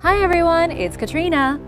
Hi everyone, it's Katrina.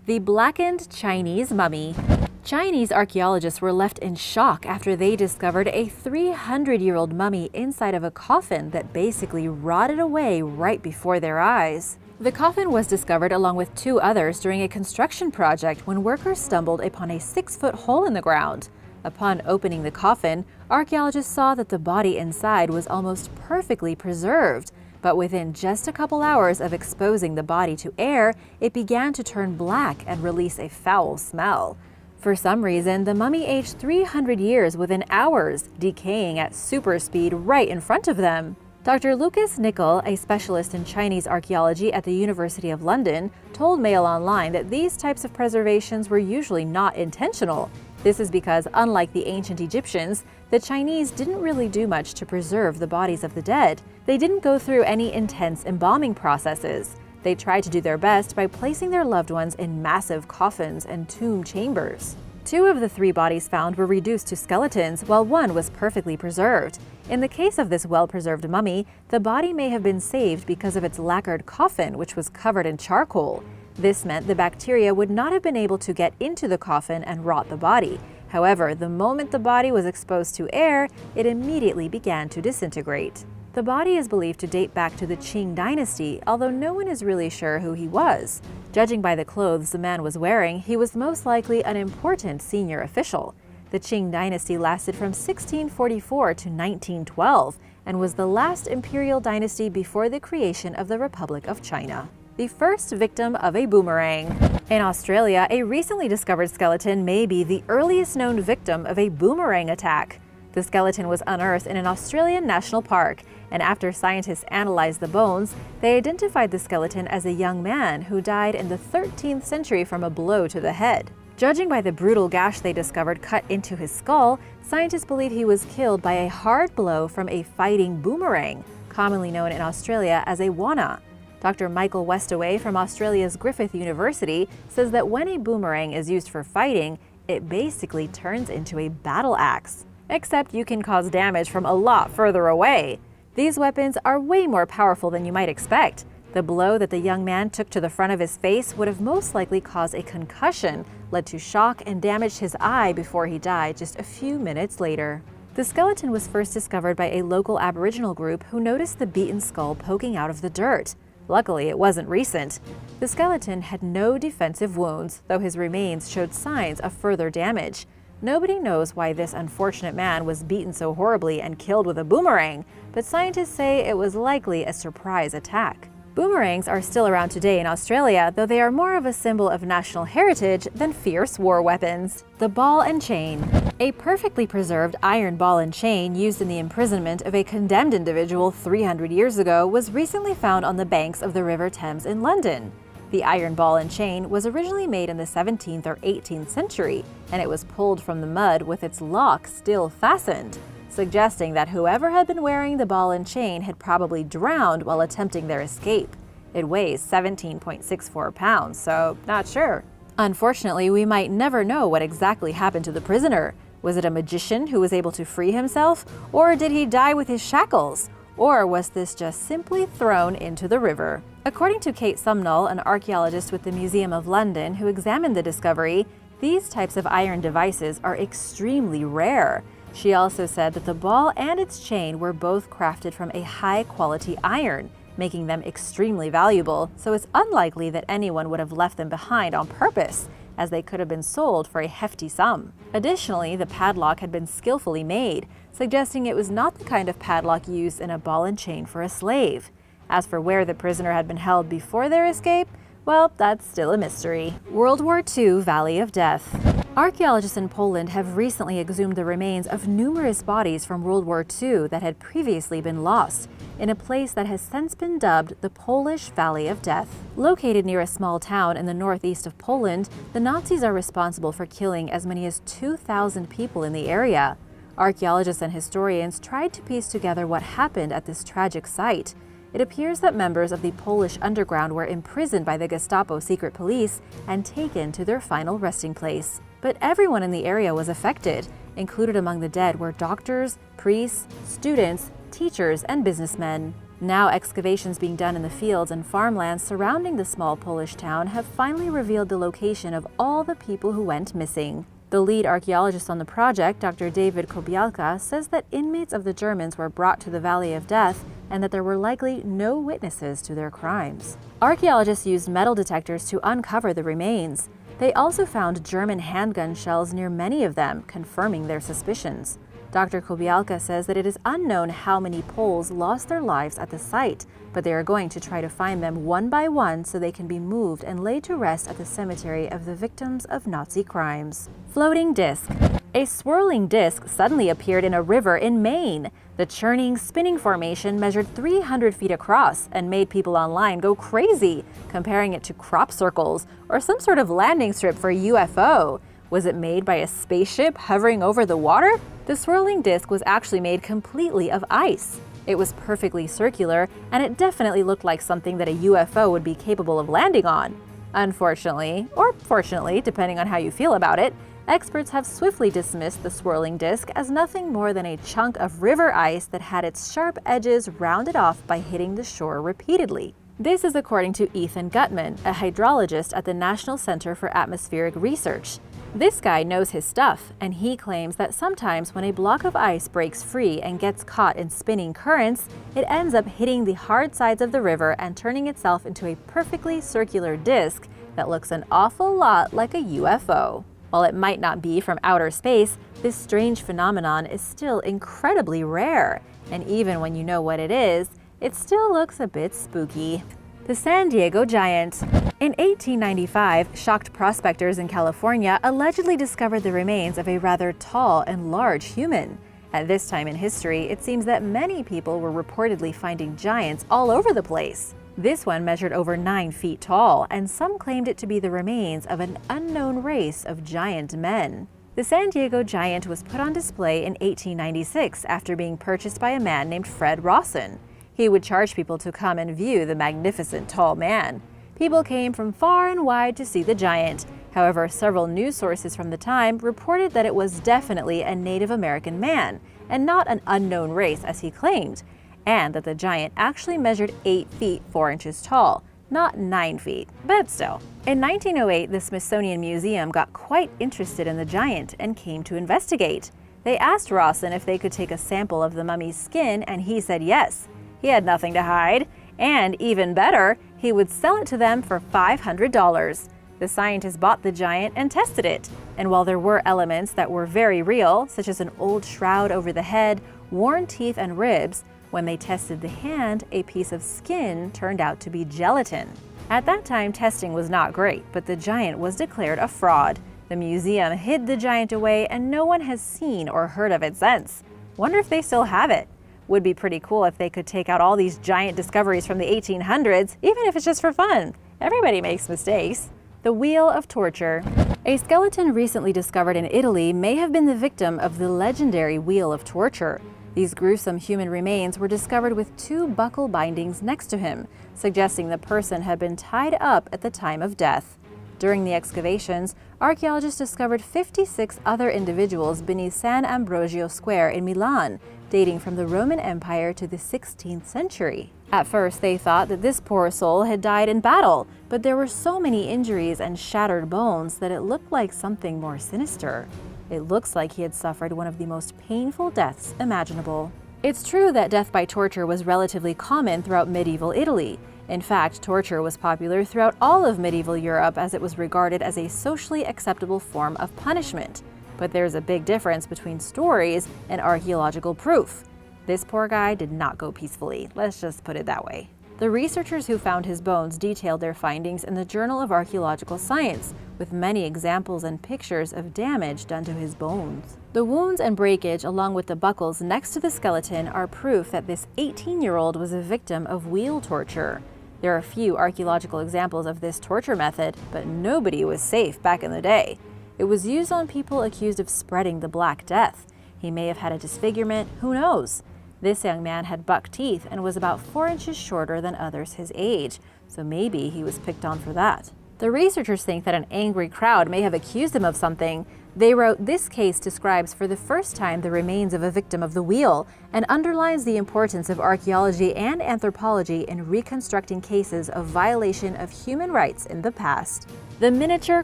The Blackened Chinese mummy. Chinese archaeologists were left in shock after they discovered a 300-year-old mummy inside of a coffin that basically rotted away right before their eyes. The coffin was discovered along with two others during a construction project when workers stumbled upon a 6-foot hole in the ground. Upon opening the coffin, archaeologists saw that the body inside was almost perfectly preserved. But within just a couple hours of exposing the body to air, it began to turn black and release a foul smell. For some reason, the mummy aged 300 years within hours, decaying at super speed right in front of them. Dr. Lucas Nicol, a specialist in Chinese archaeology at the University of London, told Mail Online that these types of preservations were usually not intentional. This is because, unlike the ancient Egyptians, the Chinese didn't really do much to preserve the bodies of the dead. They didn't go through any intense embalming processes. They tried to do their best by placing their loved ones in massive coffins and tomb chambers. 2 of the 3 bodies found were reduced to skeletons, while 1 was perfectly preserved. In the case of this well-preserved mummy, the body may have been saved because of its lacquered coffin, which was covered in charcoal. This meant the bacteria would not have been able to get into the coffin and rot the body. However, the moment the body was exposed to air, it immediately began to disintegrate. The body is believed to date back to the Qing dynasty, although no one is really sure who he was. Judging by the clothes the man was wearing, he was most likely an important senior official. The Qing dynasty lasted from 1644 to 1912 and was the last imperial dynasty before the creation of the Republic of China. The first victim of a boomerang. In Australia, a recently discovered skeleton may be the earliest known victim of a boomerang attack. The skeleton was unearthed in an Australian national park, and after scientists analyzed the bones, they identified the skeleton as a young man who died in the 13th century from a blow to the head. Judging by the brutal gash they discovered cut into his skull, scientists believe he was killed by a hard blow from a fighting boomerang, commonly known in Australia as a wana. Dr. Michael Westaway from Australia's Griffith University says that when a boomerang is used for fighting, it basically turns into a battle axe. Except you can cause damage from a lot further away. These weapons are way more powerful than you might expect. The blow that the young man took to the front of his face would have most likely caused a concussion, led to shock, and damaged his eye before he died just a few minutes later. The skeleton was first discovered by a local Aboriginal group who noticed the beaten skull poking out of the dirt. Luckily, it wasn't recent. The skeleton had no defensive wounds, though his remains showed signs of further damage. Nobody knows why this unfortunate man was beaten so horribly and killed with a boomerang, but scientists say it was likely a surprise attack. Boomerangs are still around today in Australia, though they are more of a symbol of national heritage than fierce war weapons. The ball and chain. A perfectly preserved iron ball and chain used in the imprisonment of a condemned individual 300 years ago was recently found on the banks of the River Thames in London. The iron ball and chain was originally made in the 17th or 18th century, and it was pulled from the mud with its lock still fastened, suggesting that whoever had been wearing the ball and chain had probably drowned while attempting their escape. It weighs 17.64 pounds, so not sure. Unfortunately, we might never know what exactly happened to the prisoner. Was it a magician who was able to free himself, or did he die with his shackles? Or was this just simply thrown into the river? According to Kate Sumnall, an archaeologist with the Museum of London who examined the discovery, these types of iron devices are extremely rare. She also said that the ball and its chain were both crafted from a high-quality iron, making them extremely valuable, so it's unlikely that anyone would have left them behind on purpose, as they could have been sold for a hefty sum. Additionally, the padlock had been skillfully made, suggesting it was not the kind of padlock used in a ball and chain for a slave. As for where the prisoner had been held before their escape, well, that's still a mystery. World War II Valley of Death. Archaeologists in Poland have recently exhumed the remains of numerous bodies from World War II that had previously been lost, in a place that has since been dubbed the Polish Valley of Death. Located near a small town in the northeast of Poland, the Nazis are responsible for killing as many as 2,000 people in the area. Archaeologists and historians tried to piece together what happened at this tragic site. It appears that members of the Polish underground were imprisoned by the Gestapo secret police and taken to their final resting place. But everyone in the area was affected. Included among the dead were doctors, priests, students, teachers, and businessmen. Now excavations being done in the fields and farmlands surrounding the small Polish town have finally revealed the location of all the people who went missing. The lead archaeologist on the project, Dr. David Kobialka, says that inmates of the Germans were brought to the Valley of Death and that there were likely no witnesses to their crimes. Archaeologists used metal detectors to uncover the remains. They also found German handgun shells near many of them, confirming their suspicions. Dr. Kobialka says that it is unknown how many Poles lost their lives at the site, but they are going to try to find them one by one so they can be moved and laid to rest at the cemetery of the victims of Nazi crimes. Floating disc. A swirling disc suddenly appeared in a river in Maine. The churning, spinning formation measured 300 feet across and made people online go crazy, comparing it to crop circles or some sort of landing strip for a UFO. Was it made by a spaceship hovering over the water? The swirling disc was actually made completely of ice. It was perfectly circular, and it definitely looked like something that a UFO would be capable of landing on. Unfortunately, or fortunately, depending on how you feel about it, experts have swiftly dismissed the swirling disc as nothing more than a chunk of river ice that had its sharp edges rounded off by hitting the shore repeatedly. This is according to Ethan Gutman, a hydrologist at the National Center for Atmospheric Research. This guy knows his stuff, and he claims that sometimes when a block of ice breaks free and gets caught in spinning currents, it ends up hitting the hard sides of the river and turning itself into a perfectly circular disc that looks an awful lot like a UFO. While it might not be from outer space, this strange phenomenon is still incredibly rare, and even when you know what it is, it still looks a bit spooky. The San Diego Giant. In 1895, shocked prospectors in California allegedly discovered the remains of a rather tall and large human. At this time in history, it seems that many people were reportedly finding giants all over the place. This one measured over 9 feet tall, and some claimed it to be the remains of an unknown race of giant men. The San Diego Giant was put on display in 1896 after being purchased by a man named Fred Rawson. He would charge people to come and view the magnificent tall man. People came from far and wide to see the giant. However, several news sources from the time reported that it was definitely a Native American man, and not an unknown race as he claimed, and that the giant actually measured 8 feet 4 inches tall, not 9 feet, but still. In 1908, the Smithsonian Museum got quite interested in the giant and came to investigate. They asked Rawson if they could take a sample of the mummy's skin, and he said yes. He had nothing to hide, and even better, he would sell it to them for $500. The scientists bought the giant and tested it, and while there were elements that were very real, such as an old shroud over the head, worn teeth and ribs, when they tested the hand, a piece of skin turned out to be gelatin. At that time, testing was not great, but the giant was declared a fraud. The museum hid the giant away, and no one has seen or heard of it since. Wonder if they still have it. Would be pretty cool if they could take out all these giant discoveries from the 1800s, even if it's just for fun. Everybody makes mistakes. The Wheel of Torture. A skeleton recently discovered in Italy may have been the victim of the legendary Wheel of Torture. These gruesome human remains were discovered with 2 buckle bindings next to him, suggesting the person had been tied up at the time of death. During the excavations, archaeologists discovered 56 other individuals beneath San Ambrogio Square in Milan, dating from the Roman Empire to the 16th century. At first, they thought that this poor soul had died in battle, but there were so many injuries and shattered bones that it looked like something more sinister. It looks like he had suffered one of the most painful deaths imaginable. It's true that death by torture was relatively common throughout medieval Italy. In fact, torture was popular throughout all of medieval Europe as it was regarded as a socially acceptable form of punishment. But there's a big difference between stories and archaeological proof. This poor guy did not go peacefully, let's just put it that way. The researchers who found his bones detailed their findings in the Journal of Archaeological Science, with many examples and pictures of damage done to his bones. The wounds and breakage, along with the buckles next to the skeleton, are proof that this 18-year-old was a victim of wheel torture. There are few archaeological examples of this torture method, but nobody was safe back in the day. It was used on people accused of spreading the Black Death. He may have had a disfigurement, who knows? This young man had buck teeth and was about 4 inches shorter than others his age, so maybe he was picked on for that. The researchers think that an angry crowd may have accused him of something. They wrote, "This case describes for the first time the remains of a victim of the wheel and underlines the importance of archaeology and anthropology in reconstructing cases of violation of human rights in the past." The Miniature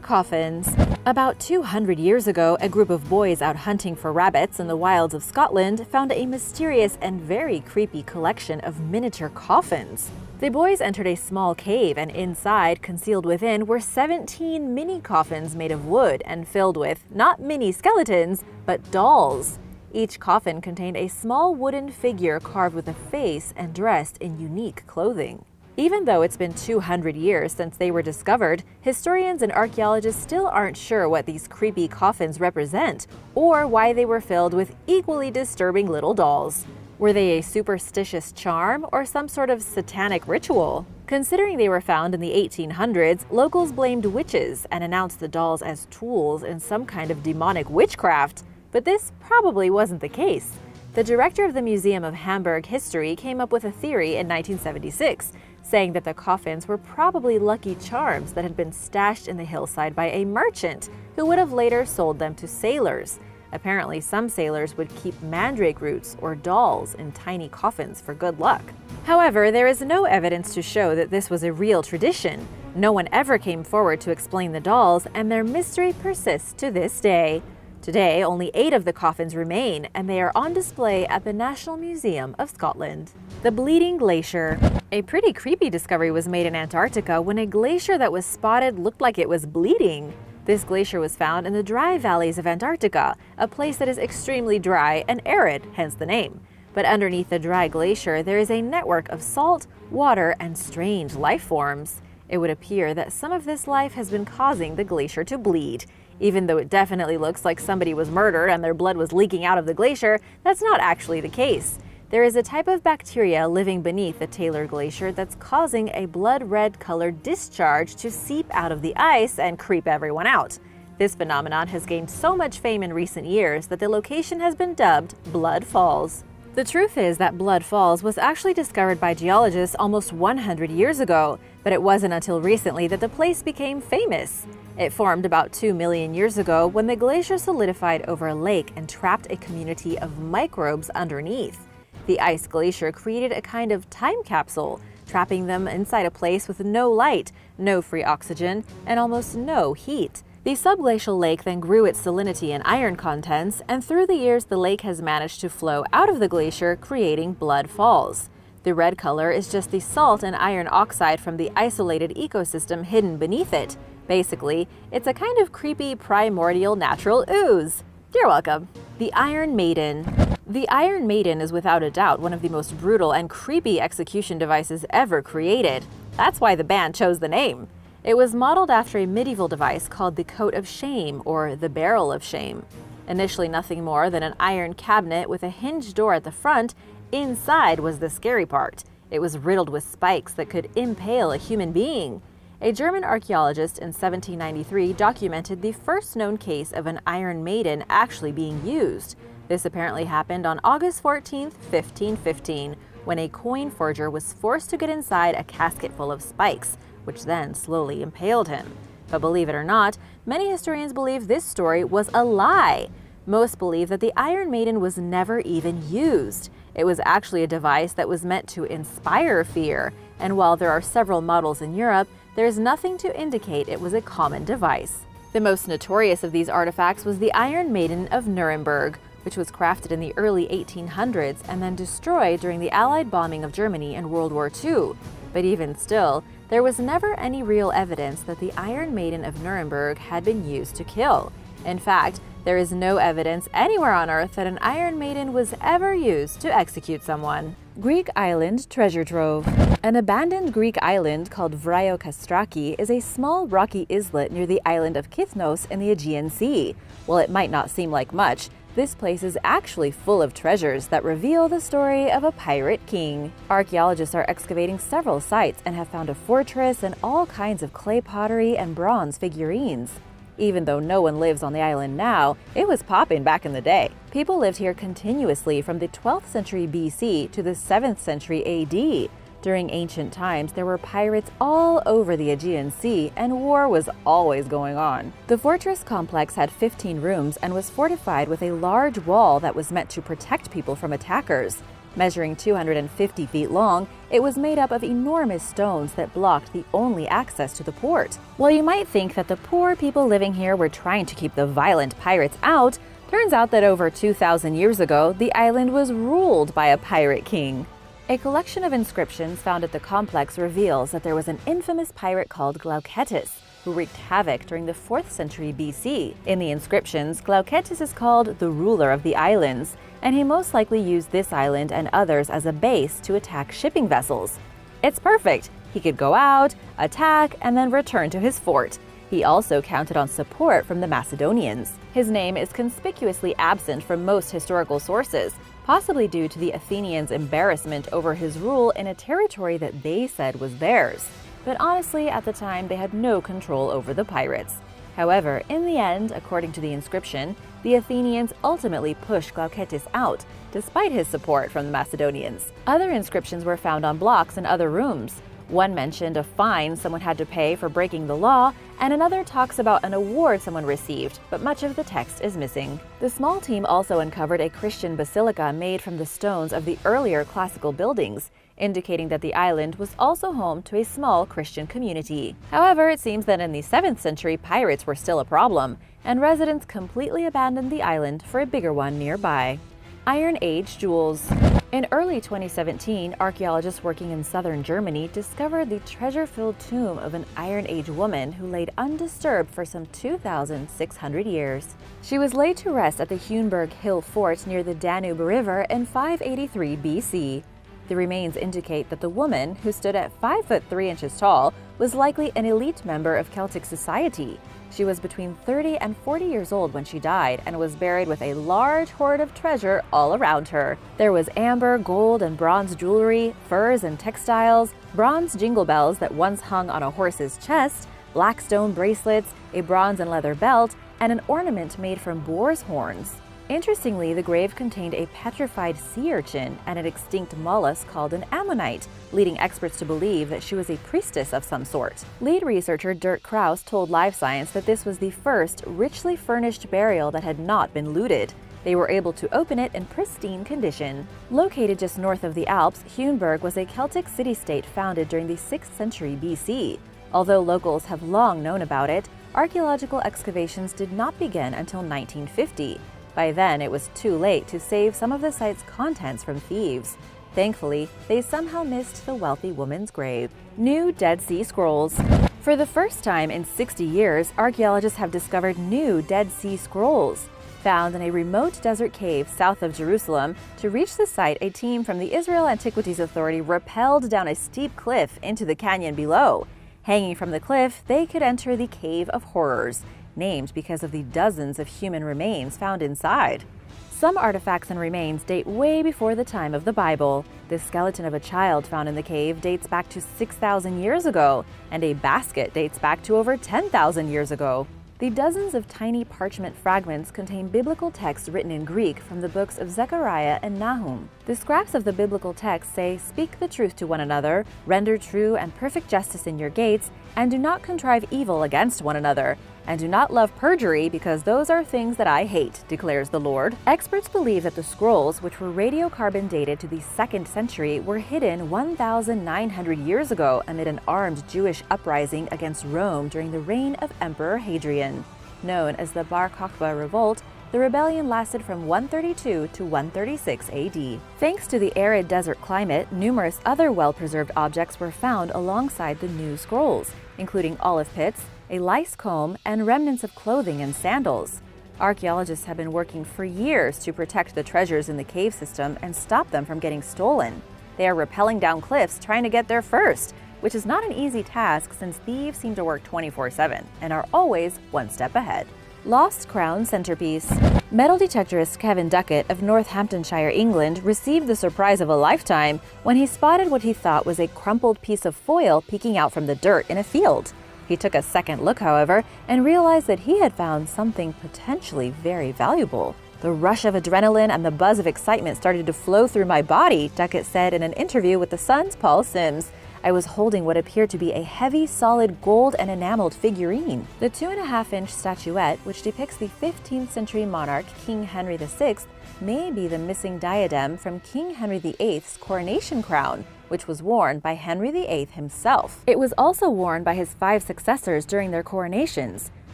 Coffins. About 200 years ago, a group of boys out hunting for rabbits in the wilds of Scotland found a mysterious and very creepy collection of miniature coffins. The boys entered a small cave, and inside, concealed within, were 17 mini coffins made of wood and filled with not mini skeletons, but dolls. Each coffin contained a small wooden figure carved with a face and dressed in unique clothing. Even though it's been 200 years since they were discovered, historians and archaeologists still aren't sure what these creepy coffins represent or why they were filled with equally disturbing little dolls. Were they a superstitious charm or some sort of satanic ritual? Considering they were found in the 1800s, locals blamed witches and announced the dolls as tools in some kind of demonic witchcraft. But this probably wasn't the case. The director of the Museum of Hamburg History came up with a theory in 1976, saying that the coffins were probably lucky charms that had been stashed in the hillside by a merchant who would have later sold them to sailors. Apparently, some sailors would keep mandrake roots or dolls in tiny coffins for good luck. However, there is no evidence to show that this was a real tradition. No one ever came forward to explain the dolls, and their mystery persists to this day. Today, only 8 of the coffins remain, and they are on display at the National Museum of Scotland. The Bleeding Glacier. A pretty creepy discovery was made in Antarctica when a glacier that was spotted looked like it was bleeding. This glacier was found in the dry valleys of Antarctica, a place that is extremely dry and arid, hence the name. But underneath the dry glacier, there is a network of salt, water, and strange life forms. It would appear that some of this life has been causing the glacier to bleed. Even though it definitely looks like somebody was murdered and their blood was leaking out of the glacier, that's not actually the case. There is a type of bacteria living beneath the Taylor Glacier that's causing a blood-red colored discharge to seep out of the ice and creep everyone out. This phenomenon has gained so much fame in recent years that the location has been dubbed Blood Falls. The truth is that Blood Falls was actually discovered by geologists almost 100 years ago, but it wasn't until recently that the place became famous. It formed about 2 million years ago when the glacier solidified over a lake and trapped a community of microbes underneath. The ice glacier created a kind of time capsule, trapping them inside a place with no light, no free oxygen, and almost no heat. The subglacial lake then grew its salinity and iron contents, and through the years the lake has managed to flow out of the glacier, creating Blood Falls. The red color is just the salt and iron oxide from the isolated ecosystem hidden beneath it. Basically, it's a kind of creepy primordial natural ooze. You're welcome. The Iron Maiden. The Iron Maiden is without a doubt one of the most brutal and creepy execution devices ever created. That's why the band chose the name. It was modeled after a medieval device called the Coat of Shame or the Barrel of Shame. Initially nothing more than an iron cabinet with a hinged door at the front, inside was the scary part. It was riddled with spikes that could impale a human being. A German archaeologist in 1793 documented the first known case of an Iron Maiden actually being used. This apparently happened on August 14, 1515, when a coin forger was forced to get inside a casket full of spikes, which then slowly impaled him. But believe it or not, many historians believe this story was a lie. Most believe that the Iron Maiden was never even used. It was actually a device that was meant to inspire fear, and while there are several models in Europe, there is nothing to indicate it was a common device. The most notorious of these artifacts was the Iron Maiden of Nuremberg, which was crafted in the early 1800s and then destroyed during the Allied bombing of Germany in World War II. But even still, there was never any real evidence that the Iron Maiden of Nuremberg had been used to kill. In fact, there is no evidence anywhere on Earth that an Iron Maiden was ever used to execute someone. Greek Island Treasure Trove. An abandoned Greek island called Vryokastraki is a small rocky islet near the island of Kithnos in the Aegean Sea. While it might not seem like much, this place is actually full of treasures that reveal the story of a pirate king. Archaeologists are excavating several sites and have found a fortress and all kinds of clay pottery and bronze figurines. Even though no one lives on the island now, it was poppin' back in the day. People lived here continuously from the 12th century BC to the 7th century AD. During ancient times, there were pirates all over the Aegean Sea, and war was always going on. The fortress complex had 15 rooms and was fortified with a large wall that was meant to protect people from attackers. Measuring 250 feet long, it was made up of enormous stones that blocked the only access to the port. While you might think that the poor people living here were trying to keep the violent pirates out, turns out that over 2,000 years ago, the island was ruled by a pirate king. A collection of inscriptions found at the complex reveals that there was an infamous pirate called Glaucetus, who wreaked havoc during the 4th century BC. In the inscriptions, Glaucetus is called the ruler of the islands, and he most likely used this island and others as a base to attack shipping vessels. It's perfect! He could go out, attack, and then return to his fort. He also counted on support from the Macedonians. His name is conspicuously absent from most historical sources, possibly due to the Athenians' embarrassment over his rule in a territory that they said was theirs. But honestly, at the time, they had no control over the pirates. However, in the end, according to the inscription, the Athenians ultimately pushed Glaucetus out, despite his support from the Macedonians. Other inscriptions were found on blocks in other rooms. One mentioned a fine someone had to pay for breaking the law, and another talks about an award someone received, but much of the text is missing. The small team also uncovered a Christian basilica made from the stones of the earlier classical buildings, indicating that the island was also home to a small Christian community. However, it seems that in the 7th century, pirates were still a problem, and residents completely abandoned the island for a bigger one nearby. Iron Age jewels. In early 2017, archaeologists working in southern Germany discovered the treasure-filled tomb of an Iron Age woman who laid undisturbed for some 2,600 years. She was laid to rest at the Huenberg Hill Fort near the Danube River in 583 BC. The remains indicate that the woman, who stood at 5 foot 3 inches tall, was likely an elite member of Celtic society. She was between 30 and 40 years old when she died and was buried with a large hoard of treasure all around her. There was amber, gold, and bronze jewelry, furs and textiles, bronze jingle bells that once hung on a horse's chest, black stone bracelets, a bronze and leather belt, and an ornament made from boar's horns. Interestingly, the grave contained a petrified sea urchin and an extinct mollusk called an ammonite, leading experts to believe that she was a priestess of some sort. Lead researcher Dirk Kraus told Live Science that this was the first richly furnished burial that had not been looted. They were able to open it in pristine condition. Located just north of the Alps, Huenberg was a Celtic city-state founded during the 6th century BC. Although locals have long known about it, archaeological excavations did not begin until 1950. By then, it was too late to save some of the site's contents from thieves. Thankfully, they somehow missed the wealthy woman's grave. New Dead Sea Scrolls. For the first time in 60 years, archaeologists have discovered new Dead Sea Scrolls. Found in a remote desert cave south of Jerusalem, to reach the site, a team from the Israel Antiquities Authority rappelled down a steep cliff into the canyon below. Hanging from the cliff, they could enter the Cave of Horrors, named because of the dozens of human remains found inside. Some artifacts and remains date way before the time of the Bible. The skeleton of a child found in the cave dates back to 6,000 years ago, and a basket dates back to over 10,000 years ago. The dozens of tiny parchment fragments contain biblical texts written in Greek from the books of Zechariah and Nahum. The scraps of the biblical text say, "Speak the truth to one another, render true and perfect justice in your gates, and do not contrive evil against one another. And do not love perjury, because those are things that I hate, declares the Lord." Experts believe that the scrolls, which were radiocarbon dated to the 2nd century, were hidden 1,900 years ago amid an armed Jewish uprising against Rome during the reign of Emperor Hadrian. Known as the Bar Kokhba Revolt, the rebellion lasted from 132 to 136 AD. Thanks to the arid desert climate, numerous other well-preserved objects were found alongside the new scrolls, including olive pits, a lice comb, and remnants of clothing and sandals. Archaeologists have been working for years to protect the treasures in the cave system and stop them from getting stolen. They are rappelling down cliffs trying to get there first, which is not an easy task since thieves seem to work 24/7 and are always one step ahead. Lost Crown Centerpiece. Metal detectorist Kevin Duckett of Northamptonshire, England, received the surprise of a lifetime when he spotted what he thought was a crumpled piece of foil peeking out from the dirt in a field. He took a second look, however, and realized that he had found something potentially very valuable. "The rush of adrenaline and the buzz of excitement started to flow through my body," Duckett said in an interview with The Sun's Paul Sims. "I was holding what appeared to be a heavy, solid gold and enameled figurine." The 2.5-inch statuette, which depicts the 15th century monarch King Henry VI, may be the missing diadem from King Henry VIII's coronation crown, which was worn by Henry VIII himself. It was also worn by his 5 successors during their coronations.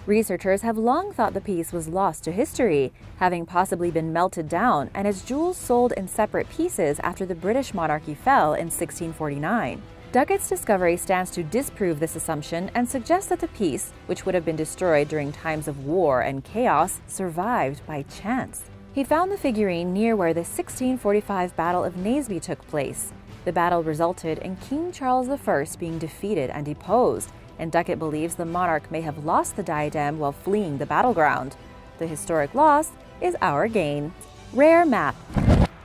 Researchers have long thought the piece was lost to history, having possibly been melted down and its jewels sold in separate pieces after the British monarchy fell in 1649. Duckett's discovery stands to disprove this assumption and suggests that the piece, which would have been destroyed during times of war and chaos, survived by chance. He found the figurine near where the 1645 Battle of Naseby took place. The battle resulted in King Charles I being defeated and deposed, and Duckett believes the monarch may have lost the diadem while fleeing the battleground. The historic loss is our gain. Rare map.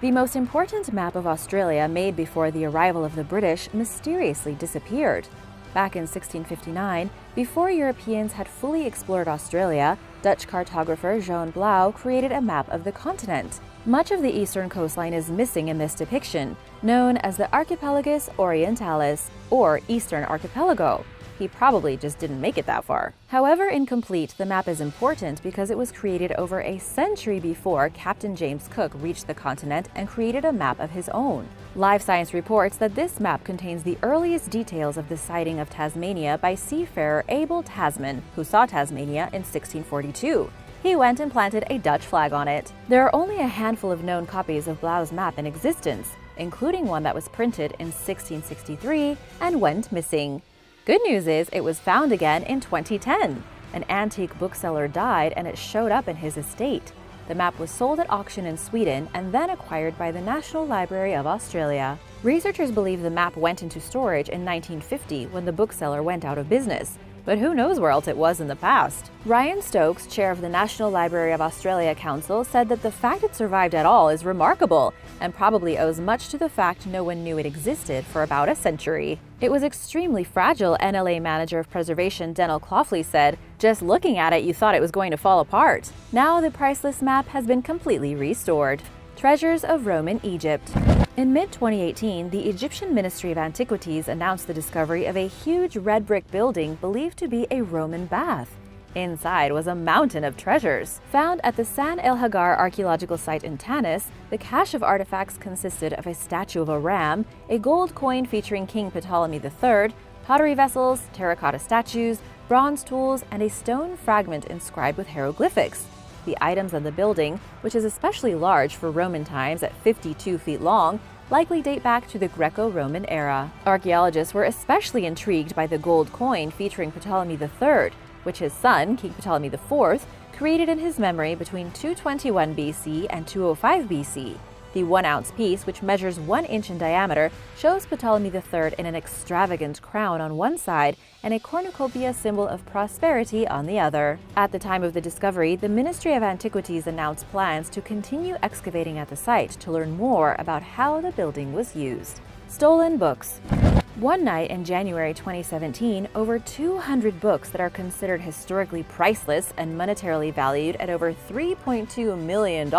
The most important map of Australia made before the arrival of the British mysteriously disappeared. Back in 1659, before Europeans had fully explored Australia, Dutch cartographer Jean Blau created a map of the continent. Much of the eastern coastline is missing in this depiction, known as the Archipelagus Orientalis, or Eastern Archipelago. He probably just didn't make it that far. However incomplete, the map is important because it was created over a century before Captain James Cook reached the continent and created a map of his own. Live Science reports that this map contains the earliest details of the sighting of Tasmania by seafarer Abel Tasman, who saw Tasmania in 1642. He went and planted a Dutch flag on it. There are only a handful of known copies of Blau's map in existence, including one that was printed in 1663 and went missing. Good news is it was found again in 2010. An antique bookseller died and it showed up in his estate. The map was sold at auction in Sweden and then acquired by the National Library of Australia. Researchers believe the map went into storage in 1950 when the bookseller went out of business. But who knows where else it was in the past? Ryan Stokes, chair of the National Library of Australia Council, said that the fact it survived at all is remarkable and probably owes much to the fact no one knew it existed for about a century. It was extremely fragile, NLA Manager of Preservation Denell Claufley said. "Just looking at it, you thought it was going to fall apart. Now the priceless map has been completely restored." Treasures of Roman Egypt. In mid-2018, the Egyptian Ministry of Antiquities announced the discovery of a huge red brick building believed to be a Roman bath. Inside was a mountain of treasures. Found at the San El Hagar archaeological site in Tanis, the cache of artifacts consisted of a statue of a ram, a gold coin featuring King Ptolemy III, pottery vessels, terracotta statues, bronze tools, and a stone fragment inscribed with hieroglyphics. The items in the building, which is especially large for Roman times at 52 feet long, likely date back to the Greco-Roman era. Archaeologists were especially intrigued by the gold coin featuring Ptolemy III, which his son, King Ptolemy IV, created in his memory between 221 BC and 205 BC. The 1-ounce piece, which measures 1 inch in diameter, shows Ptolemy III in an extravagant crown on one side and a cornucopia symbol of prosperity on the other. At the time of the discovery, the Ministry of Antiquities announced plans to continue excavating at the site to learn more about how the building was used. Stolen books. One night in January 2017, over 200 books that are considered historically priceless and monetarily valued at over $3.2 million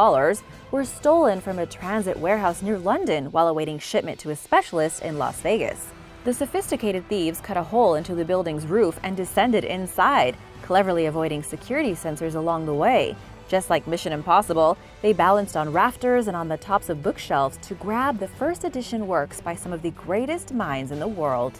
were stolen from a transit warehouse near London while awaiting shipment to a specialist in Las Vegas. The sophisticated thieves cut a hole into the building's roof and descended inside, cleverly avoiding security sensors along the way. Just like Mission Impossible, they balanced on rafters and on the tops of bookshelves to grab the first edition works by some of the greatest minds in the world.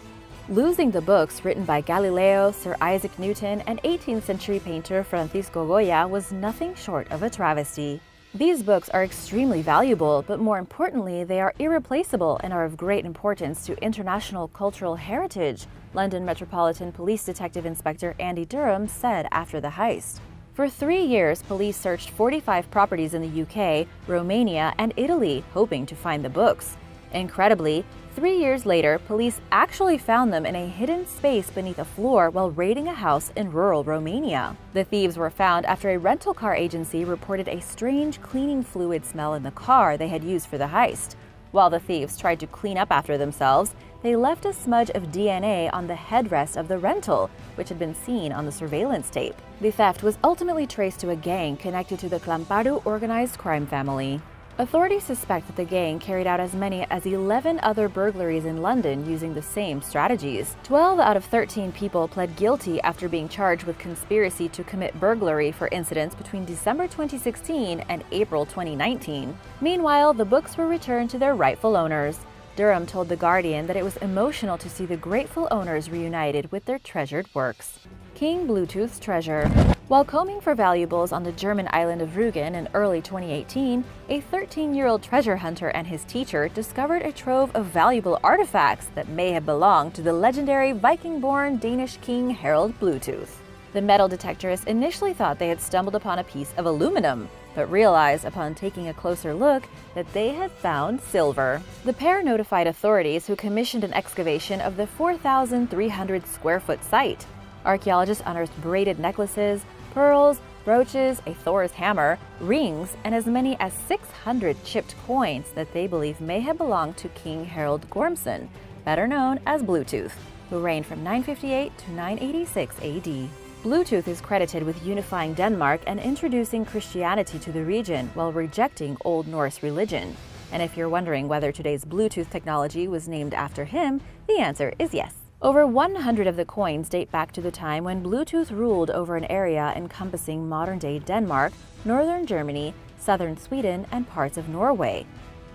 Losing the books written by Galileo, Sir Isaac Newton, and 18th century painter Francisco Goya was nothing short of a travesty. These books are extremely valuable, but more importantly, they are irreplaceable and are of great importance to international cultural heritage, London Metropolitan Police Detective Inspector Andy Durham said after the heist. For 3 years, police searched 45 properties in the UK, Romania, and Italy, hoping to find the books. Incredibly, 3 years later, police actually found them in a hidden space beneath a floor while raiding a house in rural Romania. The thieves were found after a rental car agency reported a strange cleaning fluid smell in the car they had used for the heist. While the thieves tried to clean up after themselves, they left a smudge of DNA on the headrest of the rental, which had been seen on the surveillance tape. The theft was ultimately traced to a gang connected to the Klamparu organized crime family. Authorities suspect that the gang carried out as many as 11 other burglaries in London using the same strategies. 12 out of 13 people pled guilty after being charged with conspiracy to commit burglary for incidents between December 2016 and April 2019. Meanwhile, the books were returned to their rightful owners. Durham told The Guardian that it was emotional to see the grateful owners reunited with their treasured works. King Bluetooth's treasure. While combing for valuables on the German island of Rügen in early 2018, a 13-year-old treasure hunter and his teacher discovered a trove of valuable artifacts that may have belonged to the legendary Viking-born Danish king Harald Bluetooth. The metal detectorists initially thought they had stumbled upon a piece of aluminum, but realized upon taking a closer look that they had found silver. The pair notified authorities, who commissioned an excavation of the 4,300 square foot site. Archaeologists unearthed braided necklaces, pearls, brooches, a Thor's hammer, rings, and as many as 600 chipped coins that they believe may have belonged to King Harald Gormson, better known as Bluetooth, who reigned from 958 to 986 AD. Bluetooth is credited with unifying Denmark and introducing Christianity to the region while rejecting Old Norse religion. And if you're wondering whether today's Bluetooth technology was named after him, the answer is yes. Over 100 of the coins date back to the time when Bluetooth ruled over an area encompassing modern-day Denmark, northern Germany, southern Sweden, and parts of Norway.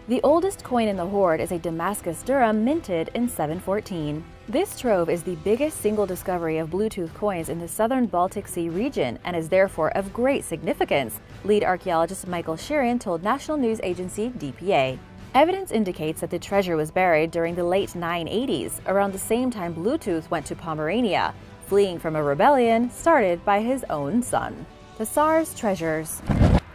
The oldest coin in the hoard is a Damascus dirham minted in 714. This trove is the biggest single discovery of Bluetooth coins in the southern Baltic Sea region and is therefore of great significance, lead archaeologist Michael Sheeran told national news agency DPA. Evidence indicates that the treasure was buried during the late 980s, around the same time Bluetooth went to Pomerania, fleeing from a rebellion started by his own son. The Tsars Treasures.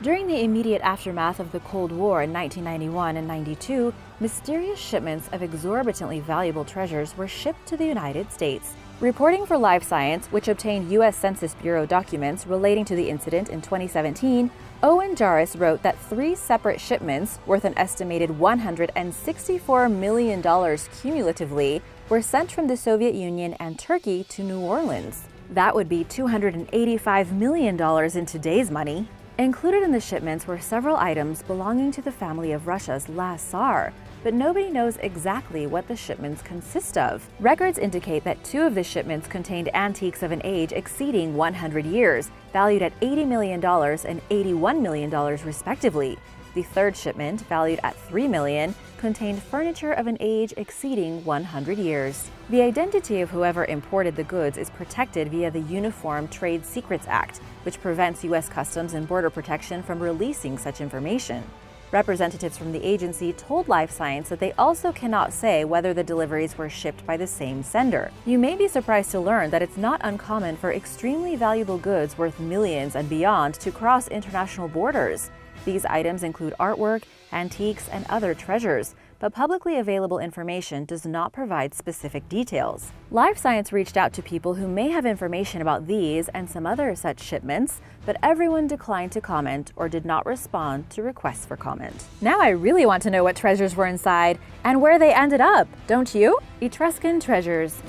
During the immediate aftermath of the Cold War in 1991 and 92, mysterious shipments of exorbitantly valuable treasures were shipped to the United States. Reporting for Live Science, which obtained U.S. Census Bureau documents relating to the incident in 2017, Owen Jarvis wrote that 3 separate shipments, worth an estimated $164 million cumulatively, were sent from the Soviet Union and Turkey to New Orleans. That would be $285 million in today's money. Included in the shipments were several items belonging to the family of Russia's last Tsar, but nobody knows exactly what the shipments consist of. Records indicate that 2 of the shipments contained antiques of an age exceeding 100 years, valued at $80 million and $81 million respectively. The third shipment, valued at $3 million, contained furniture of an age exceeding 100 years. The identity of whoever imported the goods is protected via the Uniform Trade Secrets Act, which prevents U.S. Customs and Border Protection from releasing such information. Representatives from the agency told Live Science that they also cannot say whether the deliveries were shipped by the same sender. You may be surprised to learn that it's not uncommon for extremely valuable goods worth millions and beyond to cross international borders. These items include artwork, antiques, and other treasures, but publicly available information does not provide specific details. Live Science reached out to people who may have information about these and some other such shipments, but everyone declined to comment or did not respond to requests for comment. Now I really want to know what treasures were inside and where they ended up, don't you? Etruscan Treasures.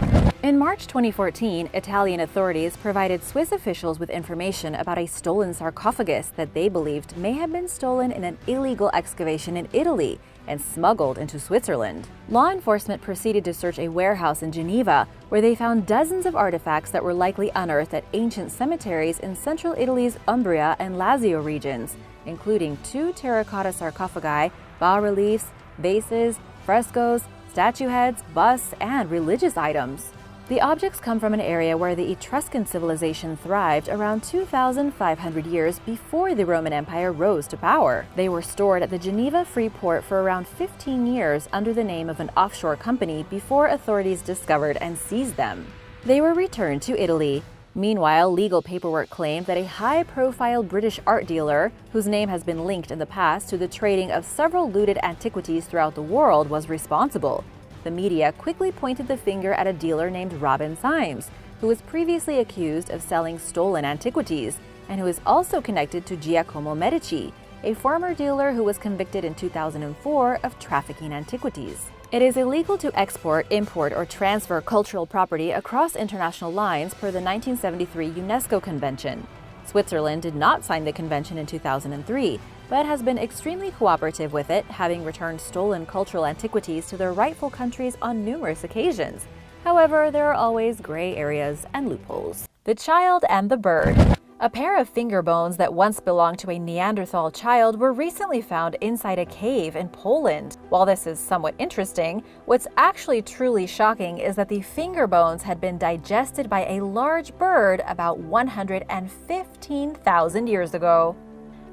In March 2014, Italian authorities provided Swiss officials with information about a stolen sarcophagus that they believed may have been stolen in an illegal excavation in Italy and smuggled into Switzerland. Law enforcement proceeded to search a warehouse in Geneva, where they found dozens of artifacts that were likely unearthed at ancient cemeteries in central Italy's Umbria and Lazio regions, including 2 terracotta sarcophagi, bas-reliefs, vases, frescoes, statue heads, busts, and religious items. The objects come from an area where the Etruscan civilization thrived around 2,500 years before the Roman Empire rose to power. They were stored at the Geneva Free Port for around 15 years under the name of an offshore company before authorities discovered and seized them. They were returned to Italy. Meanwhile, legal paperwork claimed that a high-profile British art dealer, whose name has been linked in the past to the trading of several looted antiquities throughout the world, was responsible. The media quickly pointed the finger at a dealer named Robin Symes, who was previously accused of selling stolen antiquities, and who is also connected to Giacomo Medici, a former dealer who was convicted in 2004 of trafficking antiquities. It is illegal to export, import, or transfer cultural property across international lines per the 1973 UNESCO Convention. Switzerland did not sign the convention in 2003, but has been extremely cooperative with it, having returned stolen cultural antiquities to their rightful countries on numerous occasions. However, there are always gray areas and loopholes. The child and the bird. A pair of finger bones that once belonged to a Neanderthal child were recently found inside a cave in Poland. While this is somewhat interesting, what's actually truly shocking is that the finger bones had been digested by a large bird about 115,000 years ago.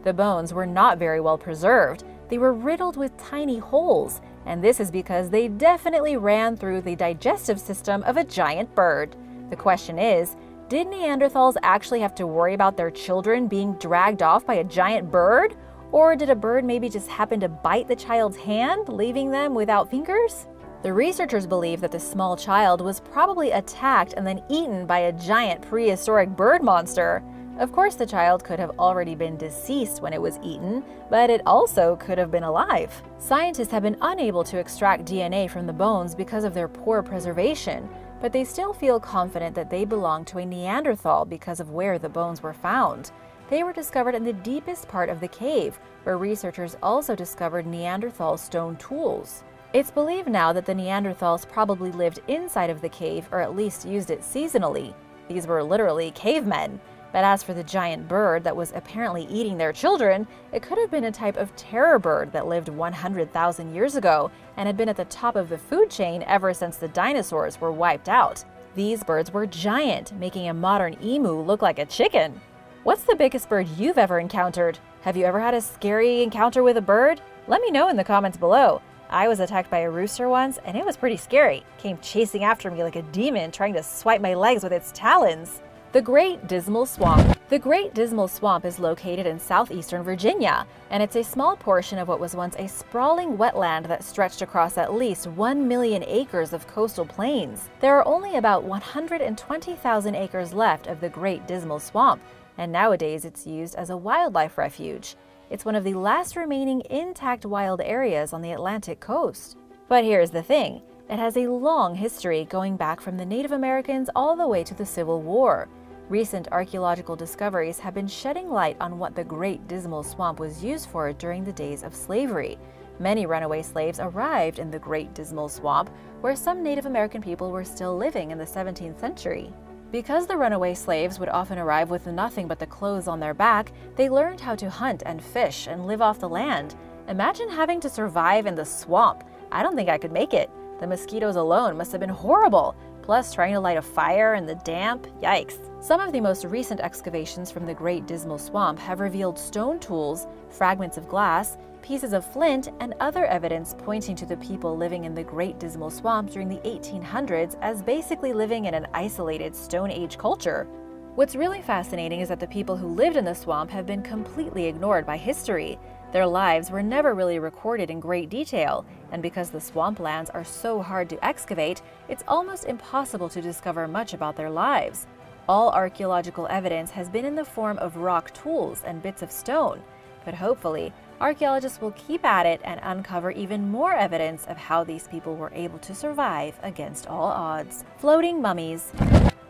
The bones were not very well preserved. They were riddled with tiny holes, and this is because they definitely ran through the digestive system of a giant bird. The question is, did Neanderthals actually have to worry about their children being dragged off by a giant bird? Or did a bird maybe just happen to bite the child's hand, leaving them without fingers? The researchers believe that the small child was probably attacked and then eaten by a giant prehistoric bird monster. Of course, the child could have already been deceased when it was eaten, but it also could have been alive. Scientists have been unable to extract DNA from the bones because of their poor preservation, but they still feel confident that they belong to a Neanderthal because of where the bones were found. They were discovered in the deepest part of the cave, where researchers also discovered Neanderthal stone tools. It's believed now that the Neanderthals probably lived inside of the cave, or at least used it seasonally. These were literally cavemen. But as for the giant bird that was apparently eating their children, it could have been a type of terror bird that lived 100,000 years ago and had been at the top of the food chain ever since the dinosaurs were wiped out. These birds were giant, making a modern emu look like a chicken. What's the biggest bird you've ever encountered? Have you ever had a scary encounter with a bird? Let me know in the comments below. I was attacked by a rooster once, and it was pretty scary. It came chasing after me like a demon, trying to swipe my legs with its talons. The Great Dismal Swamp. The Great Dismal Swamp is located in southeastern Virginia, and it's a small portion of what was once a sprawling wetland that stretched across at least 1 million acres of coastal plains. There are only about 120,000 acres left of the Great Dismal Swamp, and nowadays it's used as a wildlife refuge. It's one of the last remaining intact wild areas on the Atlantic coast. But here's the thing. It has a long history going back from the Native Americans all the way to the Civil War. Recent archaeological discoveries have been shedding light on what the Great Dismal Swamp was used for during the days of slavery. Many runaway slaves arrived in the Great Dismal Swamp, where some Native American people were still living in the 17th century. Because the runaway slaves would often arrive with nothing but the clothes on their back, they learned how to hunt and fish and live off the land. Imagine having to survive in the swamp. I don't think I could make it. The mosquitoes alone must have been horrible, plus trying to light a fire in the damp, yikes. Some of the most recent excavations from the Great Dismal Swamp have revealed stone tools, fragments of glass, pieces of flint, and other evidence pointing to the people living in the Great Dismal Swamp during the 1800s as basically living in an isolated Stone Age culture. What's really fascinating is that the people who lived in the swamp have been completely ignored by history. Their lives were never really recorded in great detail, and because the swamplands are so hard to excavate, it's almost impossible to discover much about their lives. All archaeological evidence has been in the form of rock tools and bits of stone, but hopefully, archaeologists will keep at it and uncover even more evidence of how these people were able to survive against all odds. Floating mummies.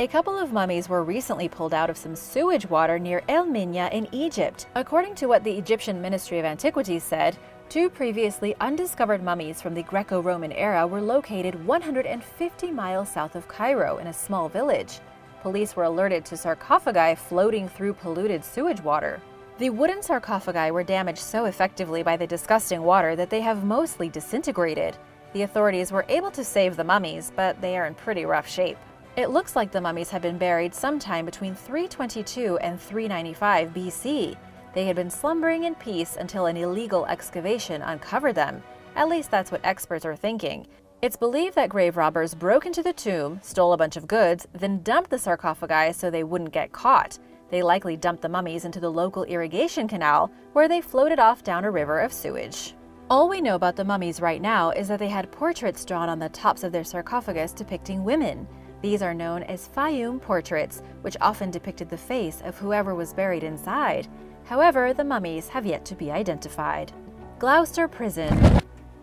A couple of mummies were recently pulled out of some sewage water near El Minya in Egypt. According to what the Egyptian Ministry of Antiquities said, 2 previously undiscovered mummies from the Greco-Roman era were located 150 miles south of Cairo in a small village. Police were alerted to sarcophagi floating through polluted sewage water. The wooden sarcophagi were damaged so effectively by the disgusting water that they have mostly disintegrated. The authorities were able to save the mummies, but they are in pretty rough shape. It looks like the mummies had been buried sometime between 322 and 395 BC. They had been slumbering in peace until an illegal excavation uncovered them. At least that's what experts are thinking. It's believed that grave robbers broke into the tomb, stole a bunch of goods, then dumped the sarcophagi so they wouldn't get caught. They likely dumped the mummies into the local irrigation canal, where they floated off down a river of sewage. All we know about the mummies right now is that they had portraits drawn on the tops of their sarcophagus depicting women. These are known as Fayum portraits, which often depicted the face of whoever was buried inside. However, the mummies have yet to be identified. Gloucester Prison.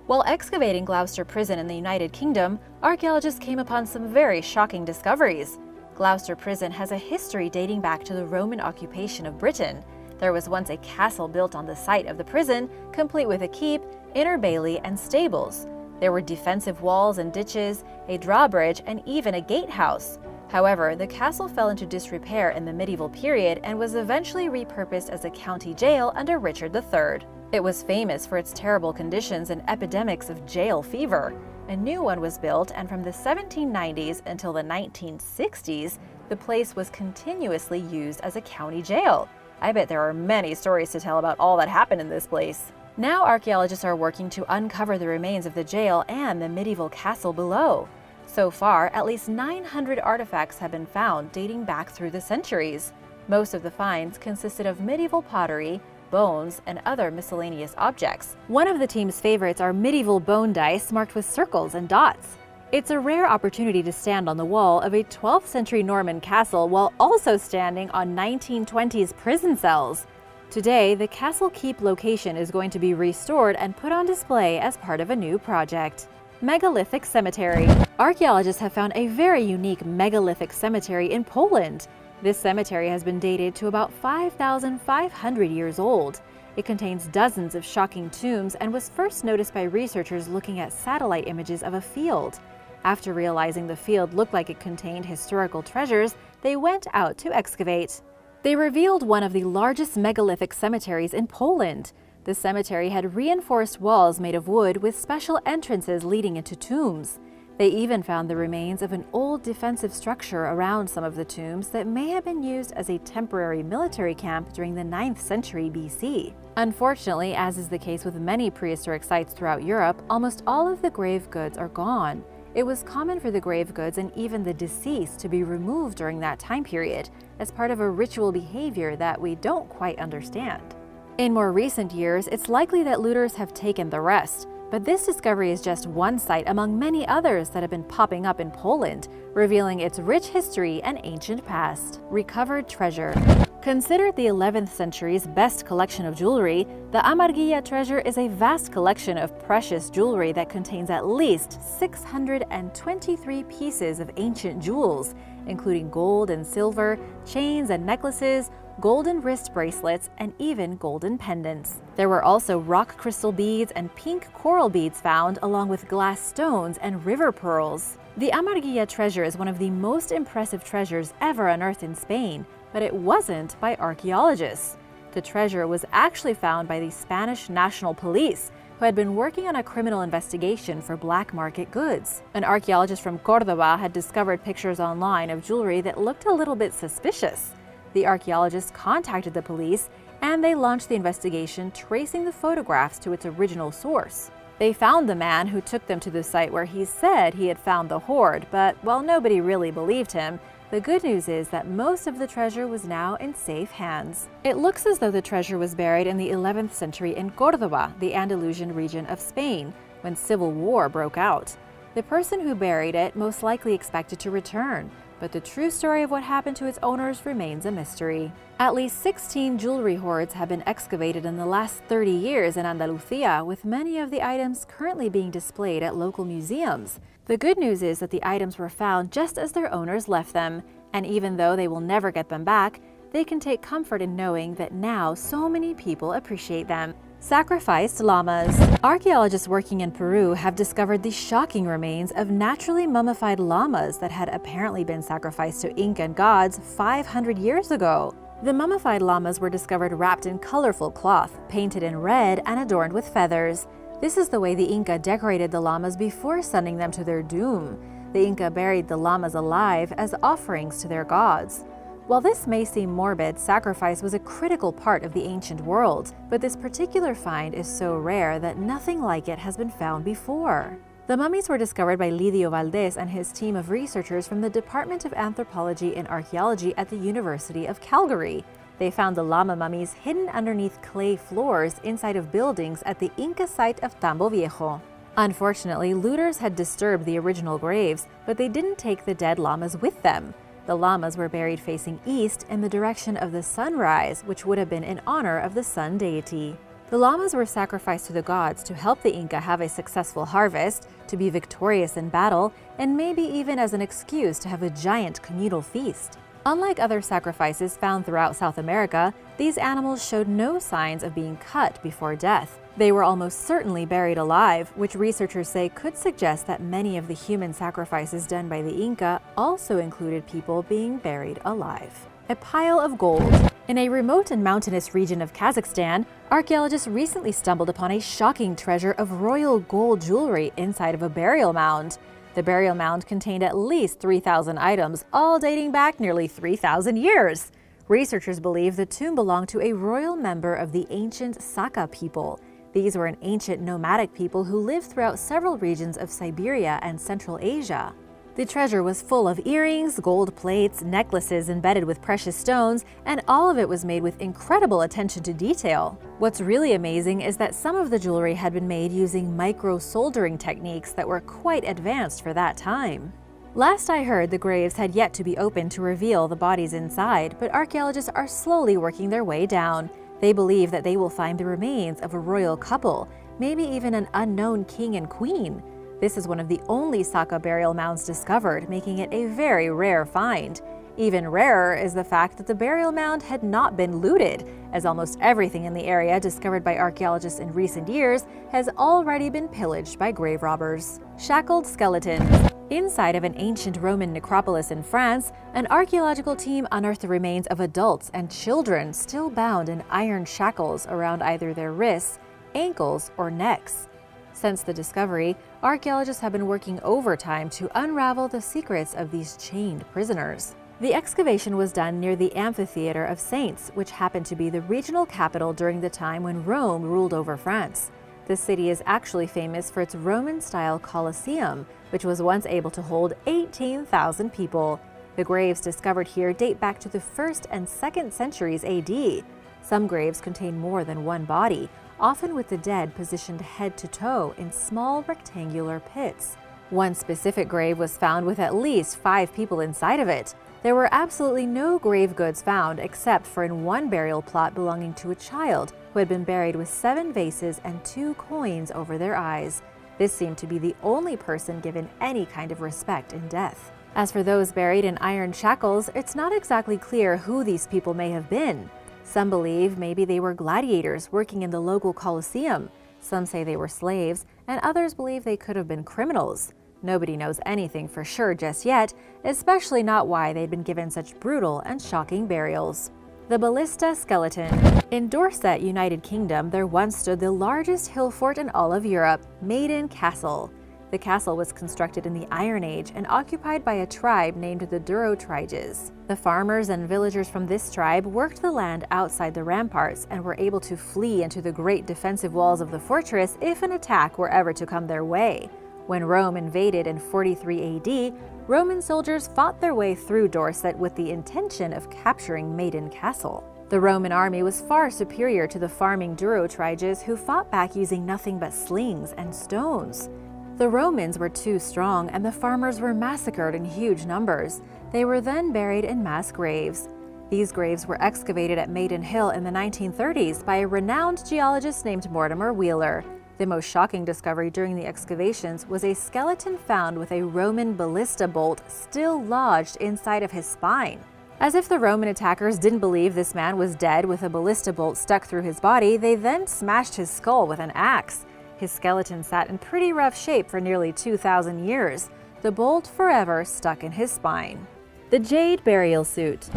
While excavating Gloucester Prison in the United Kingdom, archaeologists came upon some very shocking discoveries. Gloucester Prison has a history dating back to the Roman occupation of Britain. There was once a castle built on the site of the prison, complete with a keep, inner bailey, and stables. There were defensive walls and ditches, a drawbridge, and even a gatehouse. However, the castle fell into disrepair in the medieval period and was eventually repurposed as a county jail under Richard III. It was famous for its terrible conditions and epidemics of jail fever. A new one was built, and from the 1790s until the 1960s, the place was continuously used as a county jail. I bet there are many stories to tell about all that happened in this place. Now archaeologists are working to uncover the remains of the jail and the medieval castle below. So far, at least 900 artifacts have been found dating back through the centuries. Most of the finds consisted of medieval pottery, bones, and other miscellaneous objects. One of the team's favorites are medieval bone dice marked with circles and dots. It's a rare opportunity to stand on the wall of a 12th century Norman castle while also standing on 1920s prison cells. Today, the castle keep location is going to be restored and put on display as part of a new project. Megalithic Cemetery. Archaeologists have found a very unique megalithic cemetery in Poland. This cemetery has been dated to about 5,500 years old. It contains dozens of shocking tombs and was first noticed by researchers looking at satellite images of a field. After realizing the field looked like it contained historical treasures, they went out to excavate. They revealed one of the largest megalithic cemeteries in Poland. The cemetery had reinforced walls made of wood with special entrances leading into tombs. They even found the remains of an old defensive structure around some of the tombs that may have been used as a temporary military camp during the 9th century BC. Unfortunately, as is the case with many prehistoric sites throughout Europe, almost all of the grave goods are gone. It was common for the grave goods and even the deceased to be removed during that time period, as part of a ritual behavior that we don't quite understand. In more recent years, it's likely that looters have taken the rest. But this discovery is just one site among many others that have been popping up in Poland, revealing its rich history and ancient past. Recovered treasure. Considered the 11th century's best collection of jewelry, the Amargilla treasure is a vast collection of precious jewelry that contains at least 623 pieces of ancient jewels, including gold and silver, chains and necklaces, golden wrist bracelets, and even golden pendants. There were also rock crystal beads and pink coral beads found, along with glass stones and river pearls. The Amargilla treasure is one of the most impressive treasures ever unearthed in Spain, but it wasn't by archaeologists. The treasure was actually found by the Spanish National Police, who had been working on a criminal investigation for black market goods. An archaeologist from Córdoba had discovered pictures online of jewelry that looked a little bit suspicious. The archaeologists contacted the police, and they launched the investigation, tracing the photographs to its original source. They found the man who took them to the site where he said he had found the hoard, but while nobody really believed him, the good news is that most of the treasure was now in safe hands. It looks as though the treasure was buried in the 11th century in Córdoba, the Andalusian region of Spain, when civil war broke out. The person who buried it most likely expected to return, but the true story of what happened to its owners remains a mystery. At least 16 jewelry hoards have been excavated in the last 30 years in Andalusia, with many of the items currently being displayed at local museums. The good news is that the items were found just as their owners left them, and even though they will never get them back, they can take comfort in knowing that now so many people appreciate them. Sacrificed llamas. Archaeologists working in Peru have discovered the shocking remains of naturally mummified llamas that had apparently been sacrificed to Incan gods 500 years ago. The mummified llamas were discovered wrapped in colorful cloth, painted in red and adorned with feathers. This is the way the Inca decorated the llamas before sending them to their doom. The Inca buried the llamas alive as offerings to their gods. While this may seem morbid, sacrifice was a critical part of the ancient world, but this particular find is so rare that nothing like it has been found before. The mummies were discovered by Lidio Valdés and his team of researchers from the Department of Anthropology and Archaeology at the University of Calgary. They found the llama mummies hidden underneath clay floors inside of buildings at the Inca site of Tambo Viejo. Unfortunately, looters had disturbed the original graves, but they didn't take the dead llamas with them. The llamas were buried facing east in the direction of the sunrise, which would have been in honor of the sun deity. The llamas were sacrificed to the gods to help the Inca have a successful harvest, to be victorious in battle, and maybe even as an excuse to have a giant communal feast. Unlike other sacrifices found throughout South America, these animals showed no signs of being cut before death. They were almost certainly buried alive, which researchers say could suggest that many of the human sacrifices done by the Inca also included people being buried alive. A pile of gold. In a remote and mountainous region of Kazakhstan, archaeologists recently stumbled upon a shocking treasure of royal gold jewelry inside of a burial mound. The burial mound contained at least 3,000 items, all dating back nearly 3,000 years. Researchers believe the tomb belonged to a royal member of the ancient Saka people. These were an ancient nomadic people who lived throughout several regions of Siberia and Central Asia. The treasure was full of earrings, gold plates, necklaces embedded with precious stones, and all of it was made with incredible attention to detail. What's really amazing is that some of the jewelry had been made using micro-soldering techniques that were quite advanced for that time. Last I heard, the graves had yet to be opened to reveal the bodies inside, but archaeologists are slowly working their way down. They believe that they will find the remains of a royal couple, maybe even an unknown king and queen. This is one of the only Saka burial mounds discovered, making it a very rare find. Even rarer is the fact that the burial mound had not been looted, as almost everything in the area discovered by archaeologists in recent years has already been pillaged by grave robbers. Shackled skeletons. Inside of an ancient Roman necropolis in France, an archaeological team unearthed the remains of adults and children still bound in iron shackles around either their wrists, ankles, or necks. Since the discovery, archaeologists have been working overtime to unravel the secrets of these chained prisoners. The excavation was done near the Amphitheater of Saints, which happened to be the regional capital during the time when Rome ruled over France. The city is actually famous for its Roman-style Colosseum, which was once able to hold 18,000 people. The graves discovered here date back to the 1st and 2nd centuries AD. Some graves contain more than one body, often with the dead positioned head to toe in small rectangular pits. One specific grave was found with at least 5 people inside of it. There were absolutely no grave goods found except for in one burial plot belonging to a child who had been buried with 7 vases and 2 coins over their eyes. This seemed to be the only person given any kind of respect in death. As for those buried in iron shackles, it's not exactly clear who these people may have been. Some believe maybe they were gladiators working in the local Colosseum. Some say they were slaves, and others believe they could have been criminals. Nobody knows anything for sure just yet, especially not why they'd been given such brutal and shocking burials. The Ballista Skeleton. In Dorset, United Kingdom, there once stood the largest hill fort in all of Europe, Maiden Castle. The castle was constructed in the Iron Age and occupied by a tribe named the Treasures. The farmers and villagers from this tribe worked the land outside the ramparts and were able to flee into the great defensive walls of the fortress if an attack were ever to come their way. When Rome invaded in 43 AD, Roman soldiers fought their way through Dorset with the intention of capturing Maiden Castle. The Roman army was far superior to the farming Treasures, who fought back using nothing but slings and stones. The Romans were too strong and the farmers were massacred in huge numbers. They were then buried in mass graves. These graves were excavated at Maiden Hill in the 1930s by a renowned geologist named Mortimer Wheeler. The most shocking discovery during the excavations was a skeleton found with a Roman ballista bolt still lodged inside of his spine. As if the Roman attackers didn't believe this man was dead with a ballista bolt stuck through his body, they then smashed his skull with an axe. His skeleton sat in pretty rough shape for nearly 2,000 years, the bolt forever stuck in his spine. The Jade Burial Suit.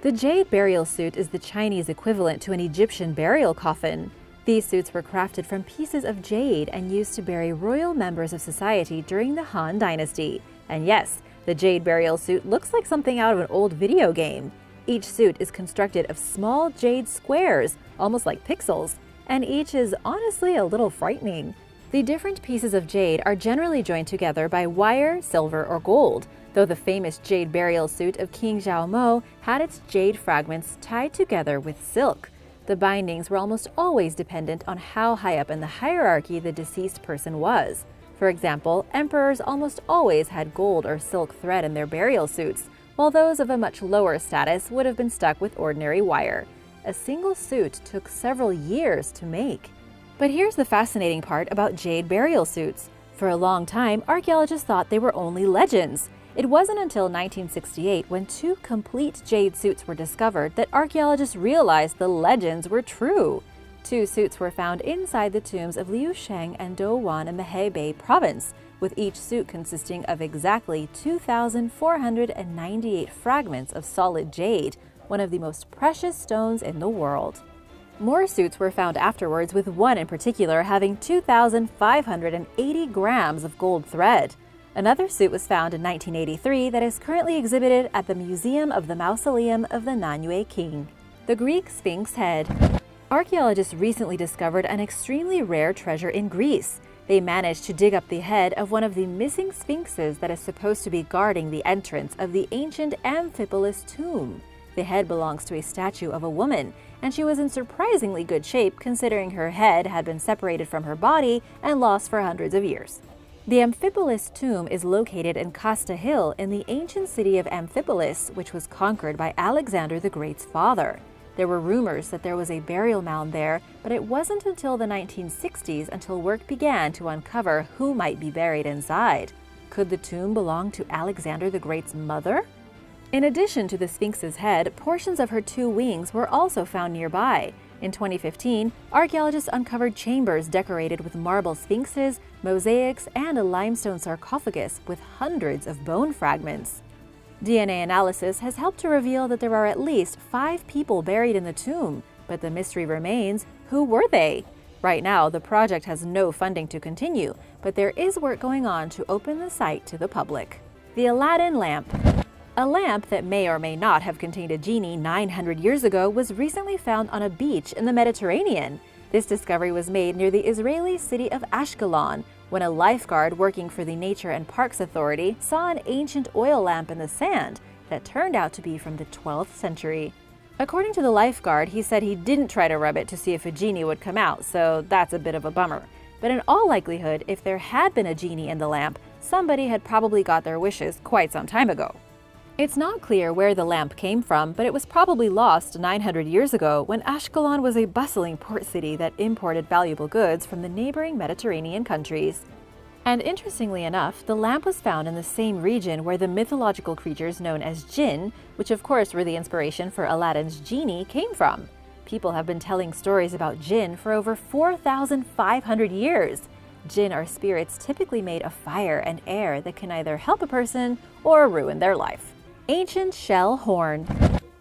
The Jade Burial Suit is the Chinese equivalent to an Egyptian burial coffin. These suits were crafted from pieces of jade and used to bury royal members of society during the Han Dynasty. And yes, the Jade Burial Suit looks like something out of an old video game. Each suit is constructed of small jade squares, almost like pixels, and each is honestly a little frightening. The different pieces of jade are generally joined together by wire, silver, or gold, though the famous jade burial suit of King Xiaomo had its jade fragments tied together with silk. The bindings were almost always dependent on how high up in the hierarchy the deceased person was. For example, emperors almost always had gold or silk thread in their burial suits, while those of a much lower status would have been stuck with ordinary wire. A single suit took several years to make. But here's the fascinating part about jade burial suits. For a long time, archaeologists thought they were only legends. It wasn't until 1968, when 2 complete jade suits were discovered, that archaeologists realized the legends were true. 2 suits were found inside the tombs of Liusheng and Douwan in the Hebei province, with each suit consisting of exactly 2,498 fragments of solid jade, one of the most precious stones in the world. More suits were found afterwards, with one in particular having 2,580 grams of gold thread. Another suit was found in 1983 that is currently exhibited at the Museum of the Mausoleum of the Nanyue King. The Greek Sphinx head. Archaeologists recently discovered an extremely rare treasure in Greece. They managed to dig up the head of one of the missing sphinxes that is supposed to be guarding the entrance of the ancient Amphipolis tomb. The head belongs to a statue of a woman, and she was in surprisingly good shape considering her head had been separated from her body and lost for hundreds of years. The Amphipolis tomb is located in Kasta Hill in the ancient city of Amphipolis, which was conquered by Alexander the Great's father. There were rumors that there was a burial mound there, but it wasn't until the 1960s until work began to uncover who might be buried inside. Could the tomb belong to Alexander the Great's mother? In addition to the Sphinx's head, portions of her 2 wings were also found nearby. In 2015, archaeologists uncovered chambers decorated with marble sphinxes, mosaics, and a limestone sarcophagus with hundreds of bone fragments. DNA analysis has helped to reveal that there are at least 5 people buried in the tomb, but the mystery remains: who were they? Right now, the project has no funding to continue, but there is work going on to open the site to the public. The Aladdin Lamp. A lamp that may or may not have contained a genie 900 years ago was recently found on a beach in the Mediterranean. This discovery was made near the Israeli city of Ashkelon, when a lifeguard working for the Nature and Parks Authority saw an ancient oil lamp in the sand that turned out to be from the 12th century. According to the lifeguard, he said he didn't try to rub it to see if a genie would come out, so that's a bit of a bummer. But in all likelihood, if there had been a genie in the lamp, somebody had probably got their wishes quite some time ago. It's not clear where the lamp came from, but it was probably lost 900 years ago when Ashkelon was a bustling port city that imported valuable goods from the neighboring Mediterranean countries. And interestingly enough, the lamp was found in the same region where the mythological creatures known as jinn, which of course were the inspiration for Aladdin's genie, came from. People have been telling stories about jinn for over 4,500 years. Jinn are spirits typically made of fire and air that can either help a person or ruin their life. Ancient shell horn.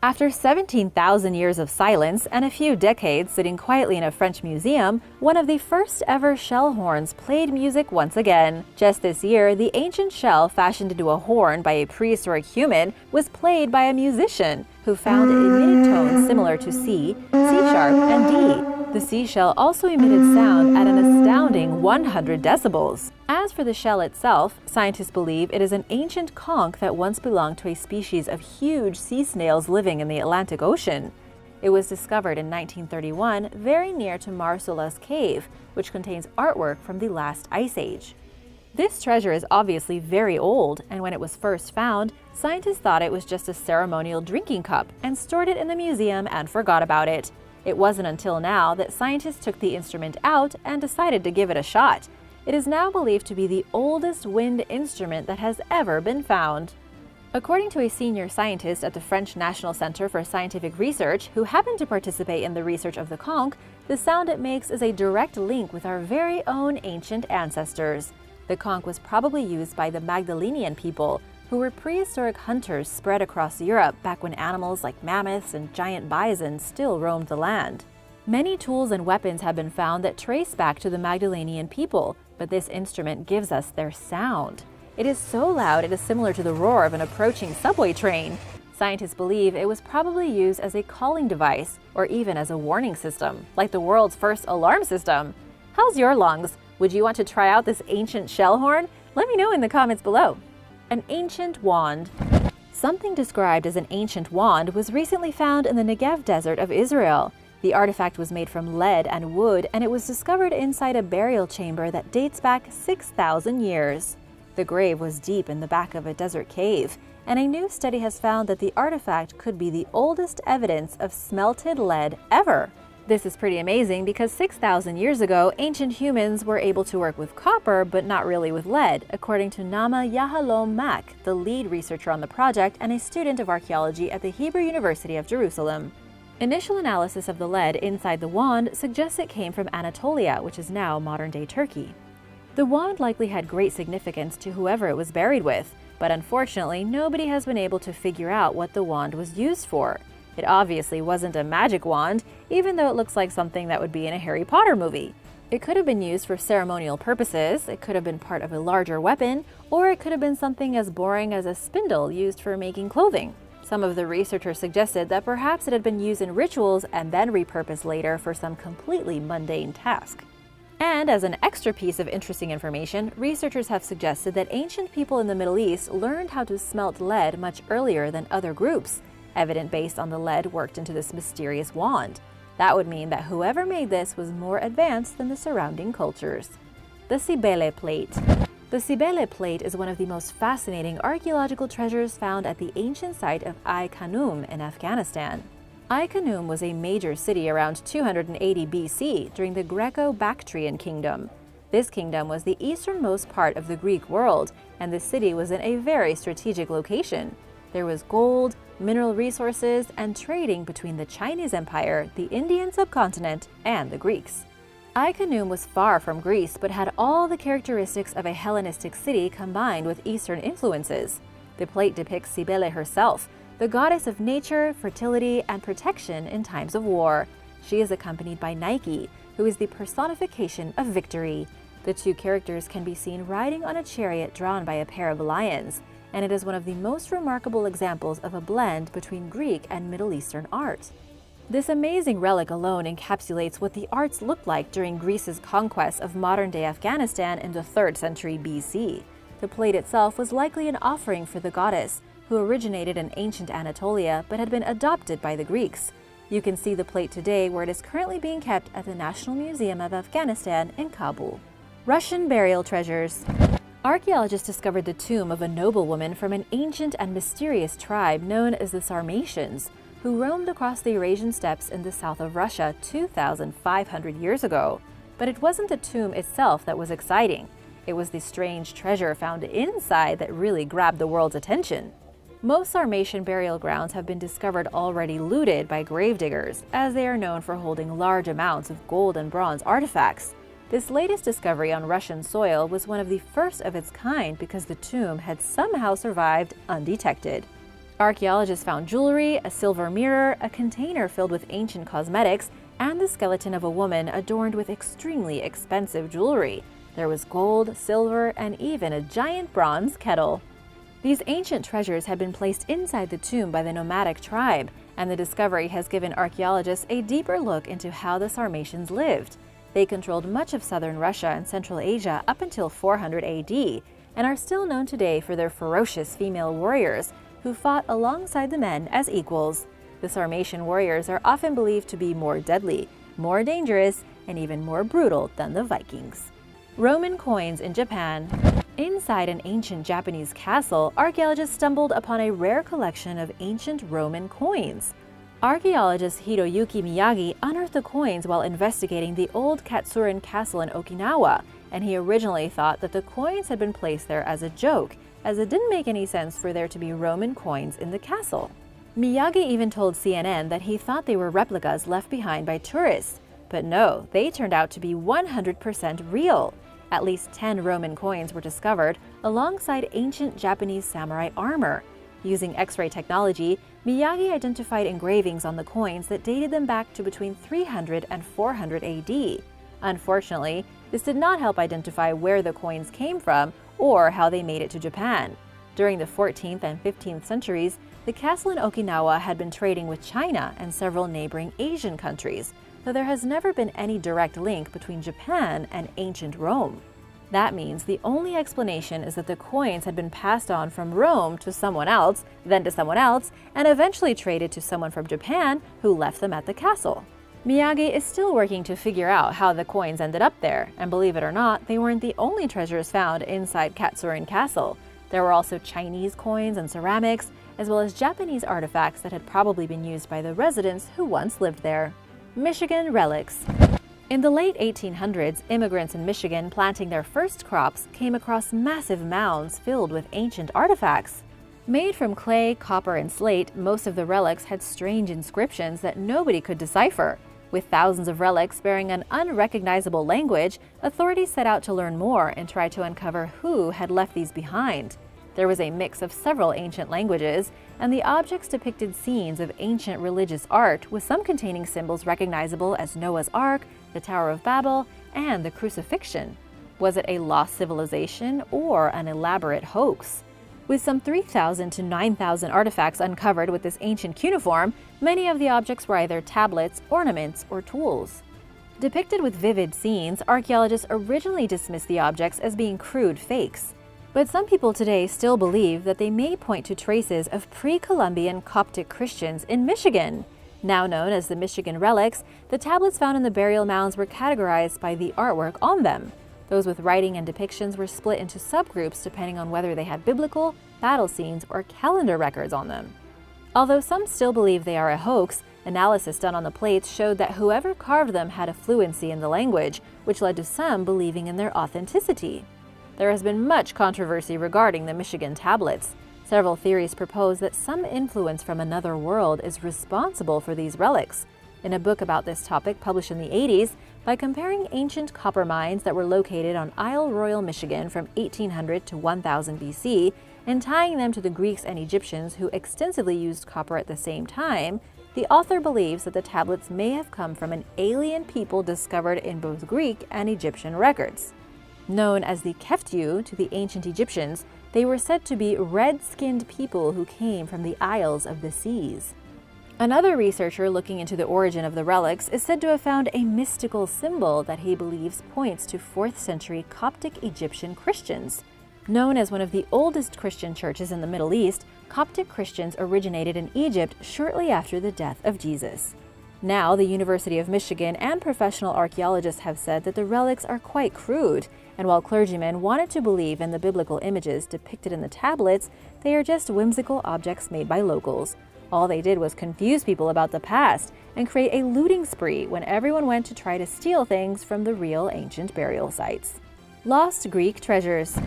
After 17,000 years of silence and a few decades sitting quietly in a French museum, one of the first ever shell horns played music once again. Just this year, the ancient shell fashioned into a horn by a prehistoric human was played by a musician who found it emitted tones similar to C, C-sharp, and D. The seashell also emitted sound at an astounding 100 decibels. As for the shell itself, scientists believe it is an ancient conch that once belonged to a species of huge sea snails living in the Atlantic Ocean. It was discovered in 1931 very near to Marsula's cave, which contains artwork from the last ice age. This treasure is obviously very old, and when it was first found, scientists thought it was just a ceremonial drinking cup and stored it in the museum and forgot about it. It wasn't until now that scientists took the instrument out and decided to give it a shot. It is now believed to be the oldest wind instrument that has ever been found. According to a senior scientist at the French National Center for Scientific Research, who happened to participate in the research of the conch, the sound it makes is a direct link with our very own ancient ancestors. The conch was probably used by the Magdalenian people, who were prehistoric hunters spread across Europe back when animals like mammoths and giant bison still roamed the land. Many tools and weapons have been found that trace back to the Magdalenian people, but this instrument gives us their sound. It is so loud it is similar to the roar of an approaching subway train. Scientists believe it was probably used as a calling device or even as a warning system, like the world's first alarm system. How's your lungs? Would you want to try out this ancient shell horn? Let me know in the comments below. An ancient wand. Something described as an ancient wand was recently found in the Negev desert of Israel. The artifact was made from lead and wood, and it was discovered inside a burial chamber that dates back 6,000 years. The grave was deep in the back of a desert cave, and a new study has found that the artifact could be the oldest evidence of smelted lead ever. This is pretty amazing because 6,000 years ago, ancient humans were able to work with copper, but not really with lead, according to Nama Yahalom Mak, the lead researcher on the project and a student of archaeology at the Hebrew University of Jerusalem. Initial analysis of the lead inside the wand suggests it came from Anatolia, which is now modern-day Turkey. The wand likely had great significance to whoever it was buried with, but unfortunately, nobody has been able to figure out what the wand was used for. It obviously wasn't a magic wand, even though it looks like something that would be in a Harry Potter movie. It could have been used for ceremonial purposes, it could have been part of a larger weapon, or it could have been something as boring as a spindle used for making clothing. Some of the researchers suggested that perhaps it had been used in rituals and then repurposed later for some completely mundane task. And as an extra piece of interesting information, researchers have suggested that ancient people in the Middle East learned how to smelt lead much earlier than other groups, evident based on the lead worked into this mysterious wand. That would mean that whoever made this was more advanced than the surrounding cultures. The Cibele Plate. The Cibele Plate is one of the most fascinating archaeological treasures found at the ancient site of Ai-Khanum in Afghanistan. Ai-Khanum was a major city around 280 BC during the Greco-Bactrian kingdom. This kingdom was the easternmost part of the Greek world, and the city was in a very strategic location. There was gold, mineral resources, and trading between the Chinese Empire, the Indian subcontinent, and the Greeks. Ai-Khanum was far from Greece, but had all the characteristics of a Hellenistic city combined with Eastern influences. The plate depicts Cybele herself, the goddess of nature, fertility, and protection in times of war. She is accompanied by Nike, who is the personification of victory. The two characters can be seen riding on a chariot drawn by a pair of lions, and it is one of the most remarkable examples of a blend between Greek and Middle Eastern art. This amazing relic alone encapsulates what the arts looked like during Greece's conquest of modern-day Afghanistan in the 3rd century BC. The plate itself was likely an offering for the goddess, who originated in ancient Anatolia but had been adopted by the Greeks. You can see the plate today where it is currently being kept at the National Museum of Afghanistan in Kabul. Russian burial treasures. Archaeologists discovered the tomb of a noblewoman from an ancient and mysterious tribe known as the Sarmatians, who roamed across the Eurasian steppes in the south of Russia 2,500 years ago. But it wasn't the tomb itself that was exciting. It was the strange treasure found inside that really grabbed the world's attention. Most Sarmatian burial grounds have been discovered already looted by gravediggers, as they are known for holding large amounts of gold and bronze artifacts. This latest discovery on Russian soil was one of the first of its kind because the tomb had somehow survived undetected. Archaeologists found jewelry, a silver mirror, a container filled with ancient cosmetics, and the skeleton of a woman adorned with extremely expensive jewelry. There was gold, silver, and even a giant bronze kettle. These ancient treasures had been placed inside the tomb by the nomadic tribe, and the discovery has given archaeologists a deeper look into how the Sarmatians lived. They controlled much of southern Russia and Central Asia up until 400 AD, and are still known today for their ferocious female warriors, who fought alongside the men as equals. The Sarmatian warriors are often believed to be more deadly, more dangerous, and even more brutal than the Vikings. Roman coins in Japan. Inside an ancient Japanese castle, archaeologists stumbled upon a rare collection of ancient Roman coins. Archaeologist Hiroyuki Miyagi unearthed the coins while investigating the old Katsurin castle in Okinawa, and he originally thought that the coins had been placed there as a joke, as it didn't make any sense for there to be Roman coins in the castle. Miyagi even told CNN that he thought they were replicas left behind by tourists, but no, they turned out to be 100% real. At least 10 Roman coins were discovered alongside ancient Japanese samurai armor. Using X-ray technology, Miyagi identified engravings on the coins that dated them back to between 300 and 400 AD. Unfortunately, this did not help identify where the coins came from or how they made it to Japan. During the 14th and 15th centuries, the castle in Okinawa had been trading with China and several neighboring Asian countries, though there has never been any direct link between Japan and ancient Rome. That means the only explanation is that the coins had been passed on from Rome to someone else, then to someone else, and eventually traded to someone from Japan who left them at the castle. Miyagi is still working to figure out how the coins ended up there, and believe it or not, they weren't the only treasures found inside Katsurin Castle. There were also Chinese coins and ceramics, as well as Japanese artifacts that had probably been used by the residents who once lived there. Michigan relics. In the late 1800s, immigrants in Michigan planting their first crops came across massive mounds filled with ancient artifacts. Made from clay, copper, and slate, most of the relics had strange inscriptions that nobody could decipher. With thousands of relics bearing an unrecognizable language, authorities set out to learn more and try to uncover who had left these behind. There was a mix of several ancient languages, and the objects depicted scenes of ancient religious art, with some containing symbols recognizable as Noah's Ark, the Tower of Babel, and the Crucifixion. Was it a lost civilization or an elaborate hoax? With some 3,000 to 9,000 artifacts uncovered with this ancient cuneiform, many of the objects were either tablets, ornaments, or tools. Depicted with vivid scenes, archaeologists originally dismissed the objects as being crude fakes. But some people today still believe that they may point to traces of pre-Columbian Coptic Christians in Michigan. Now known as the Michigan relics, the tablets found in the burial mounds were categorized by the artwork on them. Those with writing and depictions were split into subgroups depending on whether they had biblical, battle scenes, or calendar records on them. Although some still believe they are a hoax, analysis done on the plates showed that whoever carved them had a fluency in the language, which led to some believing in their authenticity. There has been much controversy regarding the Michigan tablets. Several theories propose that some influence from another world is responsible for these relics. In a book about this topic published in the 80s, by comparing ancient copper mines that were located on Isle Royal, Michigan from 1800 to 1000 BC and tying them to the Greeks and Egyptians who extensively used copper at the same time, the author believes that the tablets may have come from an alien people discovered in both Greek and Egyptian records. Known as the Keftiu to the ancient Egyptians, they were said to be red-skinned people who came from the Isles of the Seas. Another researcher looking into the origin of the relics is said to have found a mystical symbol that he believes points to 4th century Coptic Egyptian Christians. Known as one of the oldest Christian churches in the Middle East, Coptic Christians originated in Egypt shortly after the death of Jesus. Now, the University of Michigan and professional archaeologists have said that the relics are quite crude, and while clergymen wanted to believe in the biblical images depicted in the tablets, they are just whimsical objects made by locals. All they did was confuse people about the past and create a looting spree when everyone went to try to steal things from the real ancient burial sites. Lost Greek treasures.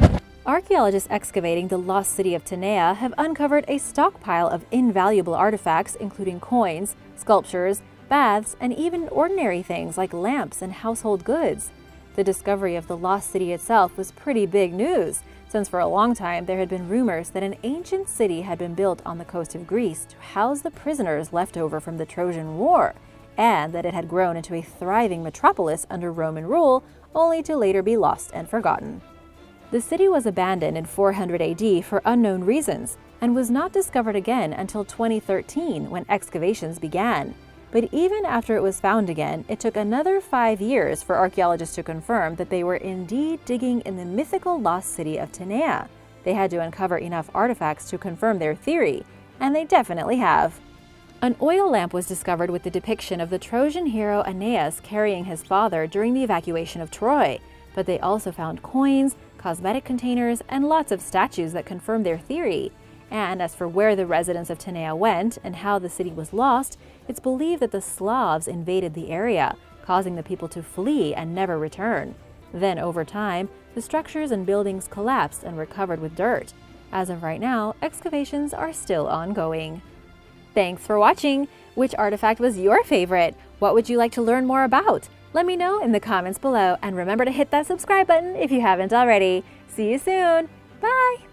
Archaeologists excavating the lost city of Tanea have uncovered a stockpile of invaluable artifacts including coins, sculptures, baths, and even ordinary things like lamps and household goods. The discovery of the lost city itself was pretty big news, since for a long time there had been rumors that an ancient city had been built on the coast of Greece to house the prisoners left over from the Trojan War, and that it had grown into a thriving metropolis under Roman rule, only to later be lost and forgotten. The city was abandoned in 400 AD for unknown reasons, and was not discovered again until 2013 when excavations began. But even after it was found again, it took another 5 years for archaeologists to confirm that they were indeed digging in the mythical lost city of Tanea. They had to uncover enough artifacts to confirm their theory, and they definitely have. An oil lamp was discovered with the depiction of the Trojan hero Aeneas carrying his father during the evacuation of Troy, but they also found coins, cosmetic containers, and lots of statues that confirmed their theory. And as for where the residents of Tanea went and how the city was lost, it's believed that the Slavs invaded the area, causing the people to flee and never return. Then, over time, the structures and buildings collapsed and were covered with dirt. As of right now, excavations are still ongoing. Thanks for watching! Which artifact was your favorite? What would you like to learn more about? Let me know in the comments below, and remember to hit that subscribe button if you haven't already. See you soon! Bye!